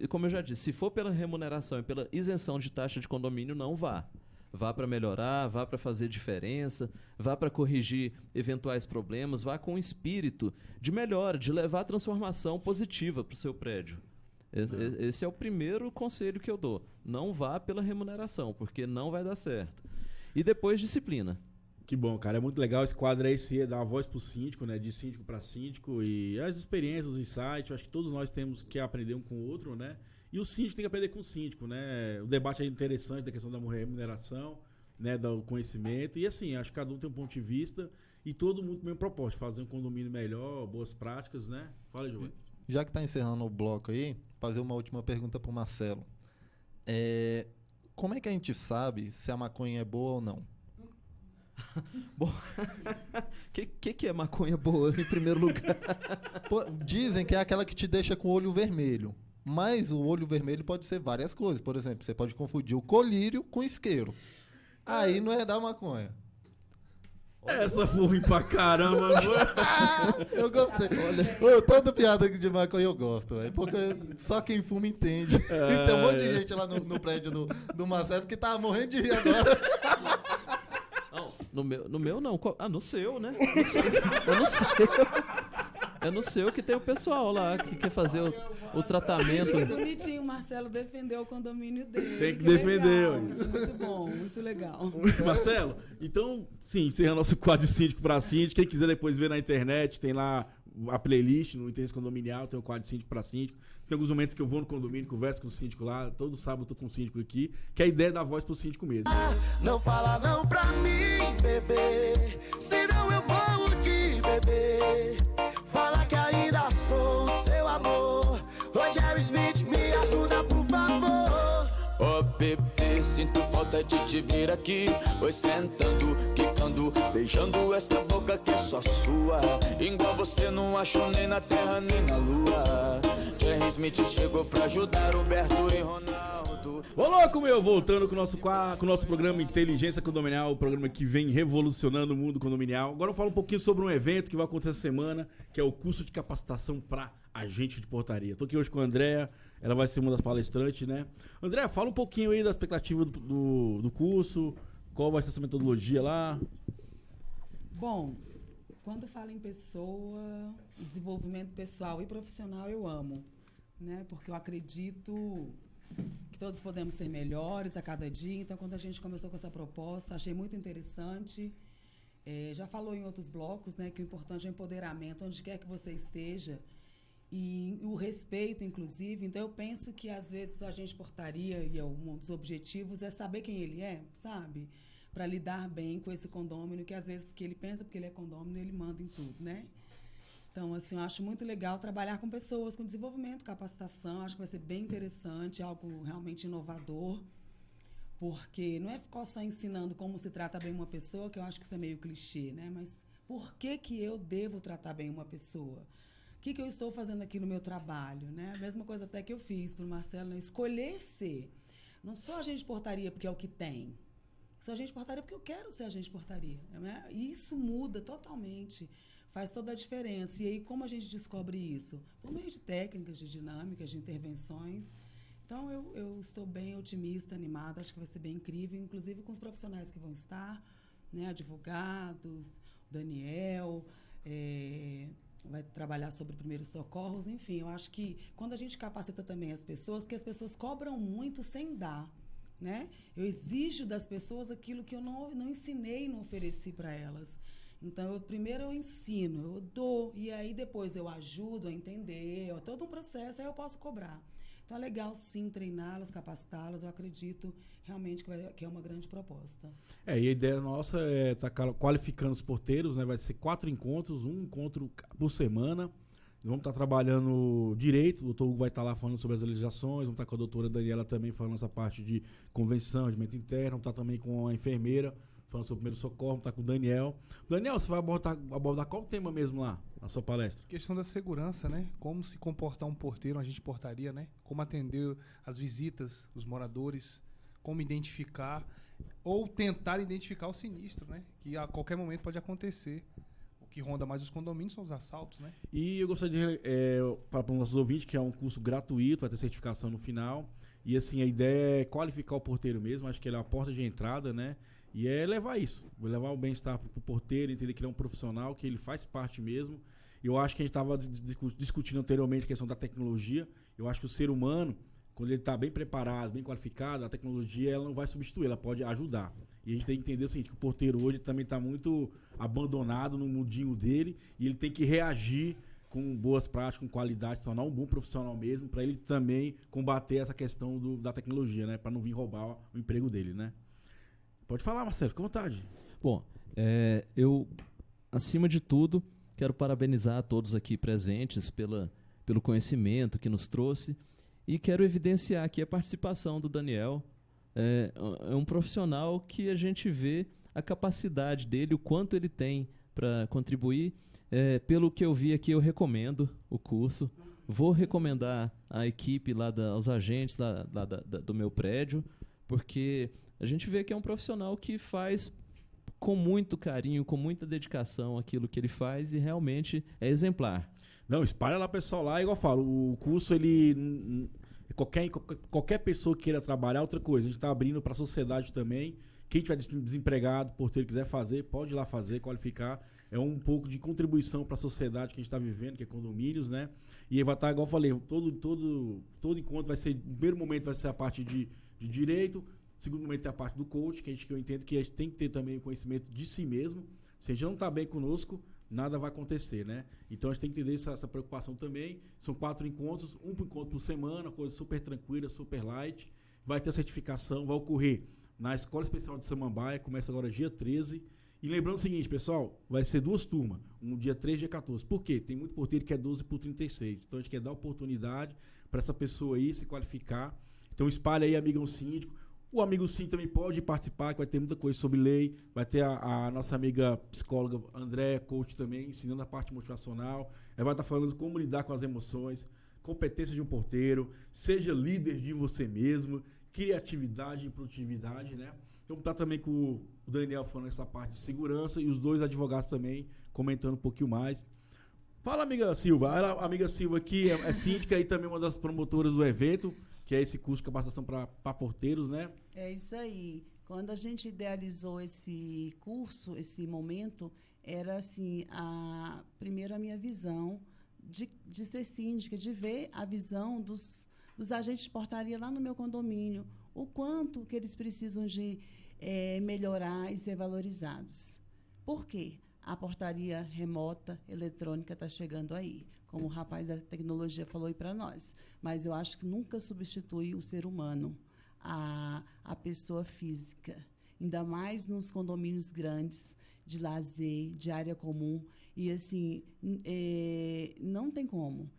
Como eu já disse, se for pela remuneração e pela isenção de taxa de condomínio, não vá. Vá para melhorar, vá para fazer diferença, vá para corrigir eventuais problemas, vá com o espírito de melhora, de levar transformação positiva para o seu prédio. Esse é o primeiro conselho que eu dou. Não vá pela remuneração, porque não vai dar certo. E depois, disciplina. Que bom, cara. É muito legal esse quadro aí, se dar uma voz pro síndico, né? De síndico para síndico. E as experiências, os insights, eu acho que todos nós temos que aprender um com o outro, né? E o síndico tem que aprender com o síndico, né? O debate é interessante da questão da remuneração, né? Do conhecimento. E assim, acho que cada um tem um ponto de vista e todo mundo com o mesmo propósito, fazer um condomínio melhor, boas práticas, né? Fala, Giovanni. Já que tá encerrando o bloco aí, fazer uma última pergunta pro Marcelo. Como é que a gente sabe se a maconha é boa ou não? Bom, que é maconha boa, em primeiro lugar? Pô, dizem que é aquela que te deixa com o olho vermelho. Mas o olho vermelho pode ser várias coisas. Por exemplo, você pode confundir o colírio com isqueiro. Aí não é da maconha. Essa foi ruim pra caramba, mano. Eu gostei. Olha, toda piada de maconha eu gosto, véio, porque só quem fuma entende. E tem um monte de gente lá no prédio do Marcelo que tá morrendo de rir agora. Não, no meu não. No seu, né? É no seu que tem o pessoal lá que quer fazer o tratamento. Que bonitinho, o Marcelo defendeu o condomínio dele. Tem que defender, legal. ué. Isso é muito bom, muito legal. Marcelo, então, sim, encerrando nosso quadro de síndico pra síndico. Quem quiser depois ver na internet, tem lá a playlist no Interesse Condominial, tem o quadro de síndico pra síndico. Tem alguns momentos que eu vou no condomínio, converso com o síndico lá. Todo sábado eu tô com o síndico aqui, que a ideia é dar voz pro síndico mesmo. Não fala não pra mim, bebê, senão eu morro de bebê. Fala que ainda sou o seu amor. Rogério Smith, me ajuda por favor. Oh bebê, sinto falta de te ver aqui. Oi, sentando, quicando, beijando essa boca que é só sua. Igual você não achou nem na terra nem na lua. Jerry Smith chegou pra ajudar Roberto e Ronaldo. Ô louco, meu! Voltando com o nosso programa Inteligência Condominial, o programa que vem revolucionando o mundo condominial. Agora eu falo um pouquinho sobre um evento que vai acontecer essa semana, que é o curso de capacitação para agente de portaria. Tô aqui hoje com a Andréa, ela vai ser uma das palestrantes, né? Andréa, fala um pouquinho aí da expectativa do curso, qual vai ser essa metodologia lá. Bom, quando falo em pessoa, desenvolvimento pessoal e profissional, eu amo, né? Porque eu acredito que todos podemos ser melhores a cada dia. Então, quando a gente começou com essa proposta, achei muito interessante. Já falou em outros blocos, né, que o importante é o empoderamento, onde quer que você esteja. e o respeito, inclusive. Então, eu penso que, às vezes, a agente de portaria, e um dos objetivos é saber quem ele é, sabe? Para lidar bem com esse condômino, que, às vezes, porque ele pensa, porque ele é condômino, ele manda em tudo, né? Então, assim, eu acho muito legal trabalhar com pessoas, com desenvolvimento, capacitação. Acho que vai ser bem interessante, algo realmente inovador. Porque não é ficar só ensinando como se trata bem uma pessoa, que eu acho que isso é meio clichê, né? Mas por que eu devo tratar bem uma pessoa? O que eu estou fazendo aqui no meu trabalho, né? A mesma coisa até que eu fiz para o Marcelo, né? Escolher ser. Não sou agente de portaria porque é o que tem. Sou agente de portaria porque eu quero ser agente de portaria, né? E isso muda totalmente, faz toda a diferença. E aí, como a gente descobre isso? Por meio de técnicas, de dinâmicas, de intervenções. Então, eu estou bem otimista, animada, acho que vai ser bem incrível, inclusive com os profissionais que vão estar, né? Advogados, Daniel, vai trabalhar sobre primeiros socorros, enfim, eu acho que quando a gente capacita também as pessoas, porque as pessoas cobram muito sem dar, né? Eu exijo das pessoas aquilo que eu não ensinei, não ofereci para elas. Então, primeiro eu ensino, eu dou, e aí depois eu ajudo a entender, é todo um processo, aí eu posso cobrar. Então, é legal, sim, treiná-los, capacitá-los, eu acredito realmente que é uma grande proposta. E a ideia nossa é estar qualificando os porteiros, né? Vai ser 4 encontros, um encontro por semana. Vamos estar trabalhando direito, o doutor Hugo vai estar lá falando sobre as legislações, vamos estar com a doutora Daniela também falando essa parte de convenção, de mente interna, vamos estar também com a enfermeira falando sobre primeiro socorro, vamos estar com o Daniel. Daniel, você vai abordar qual tema mesmo lá na sua palestra? Questão da segurança, né? Como se comportar um porteiro, um agente de portaria, né? Como atender as visitas, os moradores, como identificar ou tentar identificar o sinistro, né? Que a qualquer momento pode acontecer. O que ronda mais os condomínios são os assaltos, né? E eu gostaria de para os nossos ouvintes que é um curso gratuito, vai ter certificação no final. E assim, a ideia é qualificar o porteiro mesmo, acho que ele é a porta de entrada, né? E é levar isso, levar o bem-estar pro porteiro, entender que ele é um profissional, que ele faz parte mesmo. Eu acho que a gente estava discutindo anteriormente a questão da tecnologia. Eu acho que o ser humano, quando ele está bem preparado, bem qualificado, a tecnologia ela não vai substituir, ela pode ajudar. E a gente tem que entender o seguinte, que o porteiro hoje também está muito abandonado no mundinho dele e ele tem que reagir com boas práticas, com qualidade, se tornar um bom profissional mesmo, para ele também combater essa questão da tecnologia, né? Para não vir roubar o emprego dele, né? Pode falar, Marcelo, fica à vontade. Bom, eu, acima de tudo, quero parabenizar a todos aqui presentes pelo conhecimento que nos trouxe e quero evidenciar aqui a participação do Daniel. É um profissional que a gente vê a capacidade dele, o quanto ele tem para contribuir. Pelo que eu vi aqui, eu recomendo o curso. Vou recomendar a equipe lá, aos agentes do meu prédio, porque a gente vê que é um profissional que faz com muito carinho, com muita dedicação aquilo que ele faz e realmente é exemplar. Não, espalha lá, pessoal, lá, igual eu falo, o curso, ele... Qualquer pessoa que queira trabalhar, outra coisa, a gente está abrindo para a sociedade também. Quem tiver desempregado, porteiro quiser fazer, pode ir lá fazer, qualificar. É um pouco de contribuição para a sociedade que a gente está vivendo, que é condomínios, né? E aí vai estar, igual eu falei, todo encontro vai ser, no primeiro momento vai ser a parte de direito, no segundo momento é a parte do coach, que eu entendo que a gente tem que ter também o conhecimento de si mesmo. Se a gente não está bem conosco, nada vai acontecer, né? Então a gente tem que entender essa preocupação também. São 4 encontros, um encontro por semana, coisa super tranquila, super light. Vai ter a certificação, vai ocorrer na Escola Especial de Samambaia, começa agora dia 13. E lembrando o seguinte, pessoal, vai ser 2 turmas, um dia 13 e dia 14. Por quê? Tem muito porteiro que é 12 por 36. Então a gente quer dar oportunidade para essa pessoa aí se qualificar. Então espalha aí, amigão síndico. O amigo sim também pode participar, que vai ter muita coisa sobre lei. Vai ter a nossa amiga psicóloga Andréa, coach também, ensinando a parte motivacional. Ela vai estar falando como lidar com as emoções, competência de um porteiro, seja líder de você mesmo, criatividade e produtividade, né? Então tá também com o Daniel falando essa parte de segurança e os 2 advogados também comentando um pouquinho mais. Fala, amiga Silva. A amiga Silva aqui é síndica e também uma das promotoras do evento, que é esse curso de capacitação para porteiros, né? É isso aí. Quando a gente idealizou esse curso, esse momento, era assim, primeiro a minha visão de ser síndica, de ver a visão dos agentes de portaria lá no meu condomínio, o quanto que eles precisam de melhorar e ser valorizados. Por quê? a portaria remota eletrônica está chegando aí, como o rapaz da tecnologia falou aí para nós. Mas eu acho que nunca substitui o ser humano, a pessoa física, ainda mais nos condomínios grandes, de lazer, de área comum. E, assim, não tem como.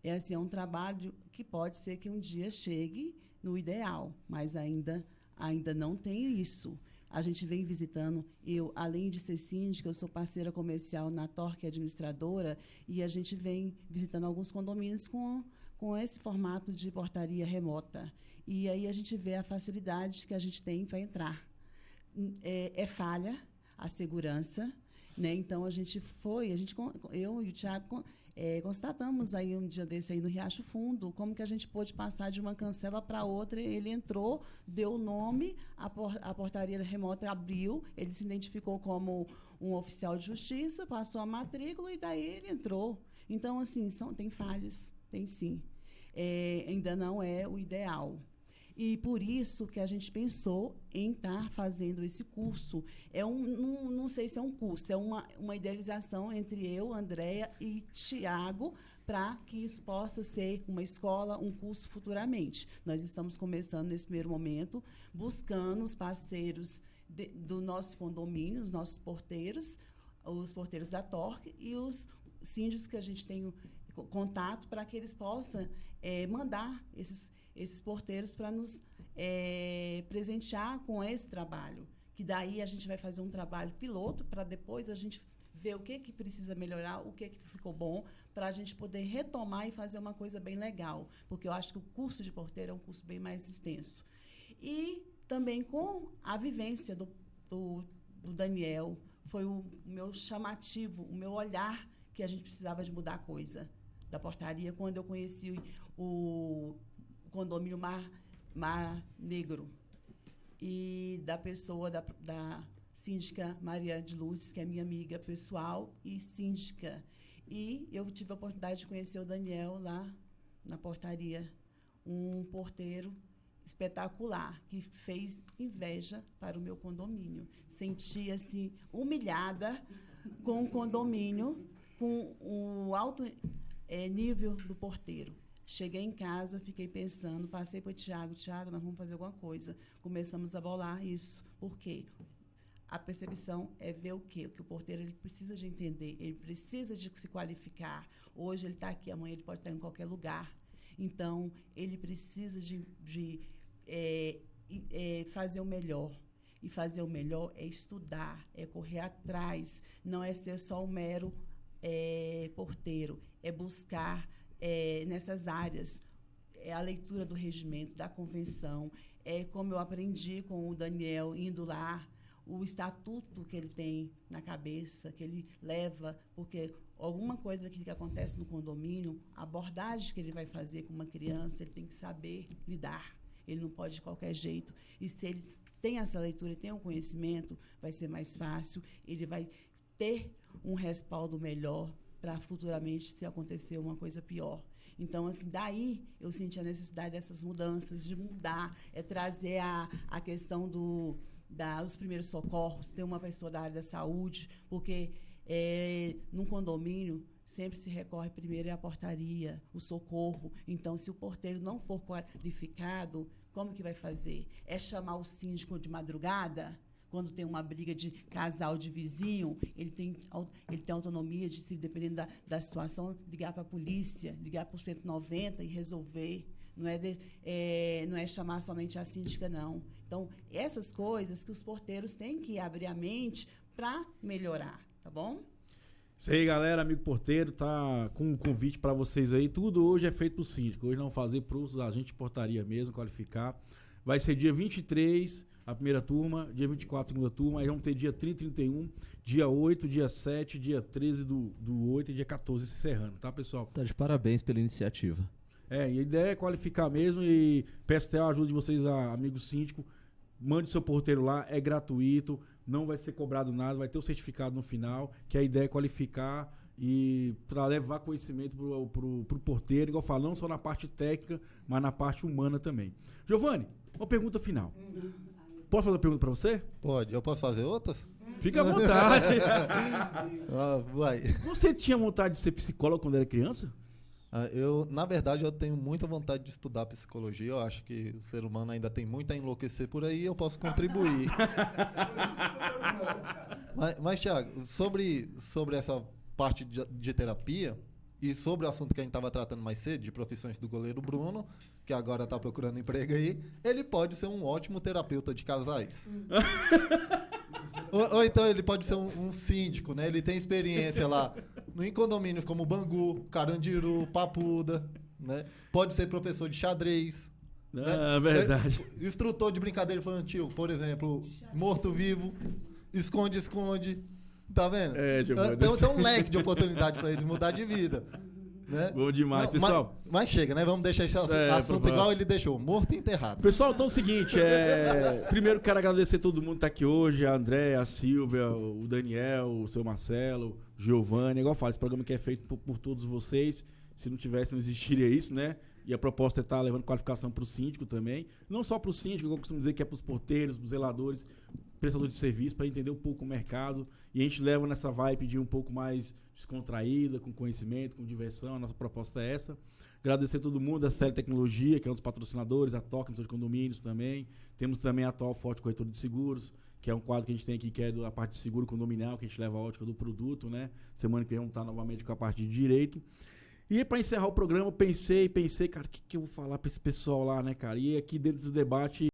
É um trabalho que pode ser que um dia chegue no ideal, mas ainda não tem isso. A gente vem visitando, eu, além de ser síndica, eu sou parceira comercial na Torque Administradora, e a gente vem visitando alguns condomínios com esse formato de portaria remota. E aí a gente vê a facilidade que a gente tem para entrar. É falha a segurança, né? Então, eu e o Thiago constatamos aí um dia desse aí no Riacho Fundo, como que a gente pôde passar de uma cancela para outra. Ele entrou, deu o nome, a portaria remota abriu, ele se identificou como um oficial de justiça, passou a matrícula e daí ele entrou. Então, assim, tem falhas, tem sim. Ainda não é o ideal. E por isso que a gente pensou em estar fazendo esse curso. Não sei se é um curso, é uma idealização entre eu, Andréia e Tiago, para que isso possa ser uma escola, um curso futuramente. Nós estamos começando nesse primeiro momento, buscando os parceiros do nosso condomínio, os nossos porteiros, os porteiros da Torque e os síndicos que a gente tem contato, para que eles possam mandar esses porteiros para nos presentear com esse trabalho. Que daí a gente vai fazer um trabalho piloto para depois a gente ver o que precisa melhorar, o que ficou bom, para a gente poder retomar e fazer uma coisa bem legal. Porque eu acho que o curso de porteiro é um curso bem mais extenso. E também com a vivência do Daniel, foi o meu chamativo, o meu olhar, que a gente precisava de mudar a coisa da portaria, quando eu conheci o condomínio Mar Negro, e da pessoa da síndica Maria de Lourdes, que é minha amiga pessoal e síndica. E eu tive a oportunidade de conhecer o Daniel lá na portaria, um porteiro espetacular, que fez inveja para o meu condomínio. Sentia-se humilhada com o condomínio, com o alto nível do porteiro. Cheguei em casa, fiquei pensando, passei para o Tiago, nós vamos fazer alguma coisa. Começamos a bolar isso. Por quê? A percepção é ver o quê? O que o porteiro ele precisa de entender, ele precisa de se qualificar. Hoje ele está aqui, amanhã ele pode estar em qualquer lugar. Então, ele precisa de fazer o melhor. E fazer o melhor é estudar, é correr atrás, não é ser só um mero porteiro, é buscar nessas áreas a leitura do regimento, da convenção, como eu aprendi com o Daniel indo lá, o estatuto que ele tem na cabeça, que ele leva, porque alguma coisa que acontece no condomínio, a abordagem que ele vai fazer com uma criança, ele tem que saber lidar. Ele não pode de qualquer jeito. E se ele tem essa leitura e tem um conhecimento, vai ser mais fácil, ele vai ter um respaldo melhor para futuramente, se acontecer uma coisa pior. Então, assim, daí eu senti a necessidade dessas mudanças, de mudar, trazer a questão dos primeiros socorros, ter uma pessoa da área da saúde, porque num condomínio sempre se recorre primeiro à portaria, o socorro. Então, se o porteiro não for qualificado, como que vai fazer? É chamar o síndico de madrugada? Quando tem uma briga de casal, de vizinho, ele tem autonomia de, se dependendo da situação, ligar para a polícia, ligar para o 190 e resolver. Não é chamar somente a síndica, não. Então, essas coisas que os porteiros têm que abrir a mente para melhorar, tá bom? Isso aí, galera, amigo porteiro, tá com um convite para vocês aí. Tudo hoje é feito pro síndico. Hoje não fazer pros agentes de portaria mesmo, qualificar. Vai ser dia 23, a primeira turma, dia 24, a segunda turma. Aí vamos ter dia 30 e 31, dia 8, dia 7, dia 13 do 8 e dia 14 se encerrando, tá, pessoal? Tá de parabéns pela iniciativa. E a ideia é qualificar mesmo, e peço até a ajuda de vocês, amigo síndico. Mande seu porteiro lá, é gratuito, não vai ser cobrado nada, vai ter o certificado no final, que a ideia é qualificar e para levar conhecimento pro porteiro, igual eu falo, não só na parte técnica, mas na parte humana também. Giovanni, uma pergunta final. Posso fazer uma pergunta para você? Pode. Eu posso fazer outras? Fica à vontade. Vai. Você tinha vontade de ser psicólogo quando era criança? Na verdade, eu tenho muita vontade de estudar psicologia. Eu acho que o ser humano ainda tem muito a enlouquecer por aí e eu posso contribuir. Mas Thiago, sobre essa parte de terapia e sobre o assunto que a gente estava tratando mais cedo, de profissões do goleiro Bruno, que agora está procurando emprego aí, ele pode ser um ótimo terapeuta de casais. ou então ele pode ser um síndico, né? Ele tem experiência lá em condomínios como Bangu, Carandiru, Papuda, né? Pode ser professor de xadrez. Ah, verdade. Instrutor de brincadeira infantil, por exemplo, morto-vivo, esconde-esconde. Tá vendo? Tem um leque de oportunidade para ele mudar de vida. Né? Bom demais, pessoal. Mas chega, né? Vamos deixar esse assunto igual ele deixou, morto e enterrado. Pessoal, então é o seguinte, primeiro quero agradecer todo mundo que tá aqui hoje, a André, a Silvia, o Daniel, o seu Marcelo, o Giovanni, igual eu falo, esse programa que é feito por todos vocês, se não tivesse, não existiria isso, né? E a proposta é estar levando qualificação para o síndico também, não só para o síndico, eu costumo dizer que é para os porteiros, para os zeladores, prestadores de serviço, para entender um pouco o mercado, e a gente leva nessa vibe de um pouco mais descontraída, com conhecimento, com diversão, a nossa proposta é essa. Agradecer a todo mundo, a Célio Tecnologia, que é um dos patrocinadores, a Toca, de condomínios também, temos também a Atual Forte Corretora de Seguros, que é um quadro que a gente tem aqui, que é da parte de seguro condominial, que a gente leva a ótica do produto, né? Semana que vem vamos estar novamente com a parte de direito. E para encerrar o programa, eu pensei, cara, o que eu vou falar para esse pessoal lá, né, cara? E aqui dentro desse debate,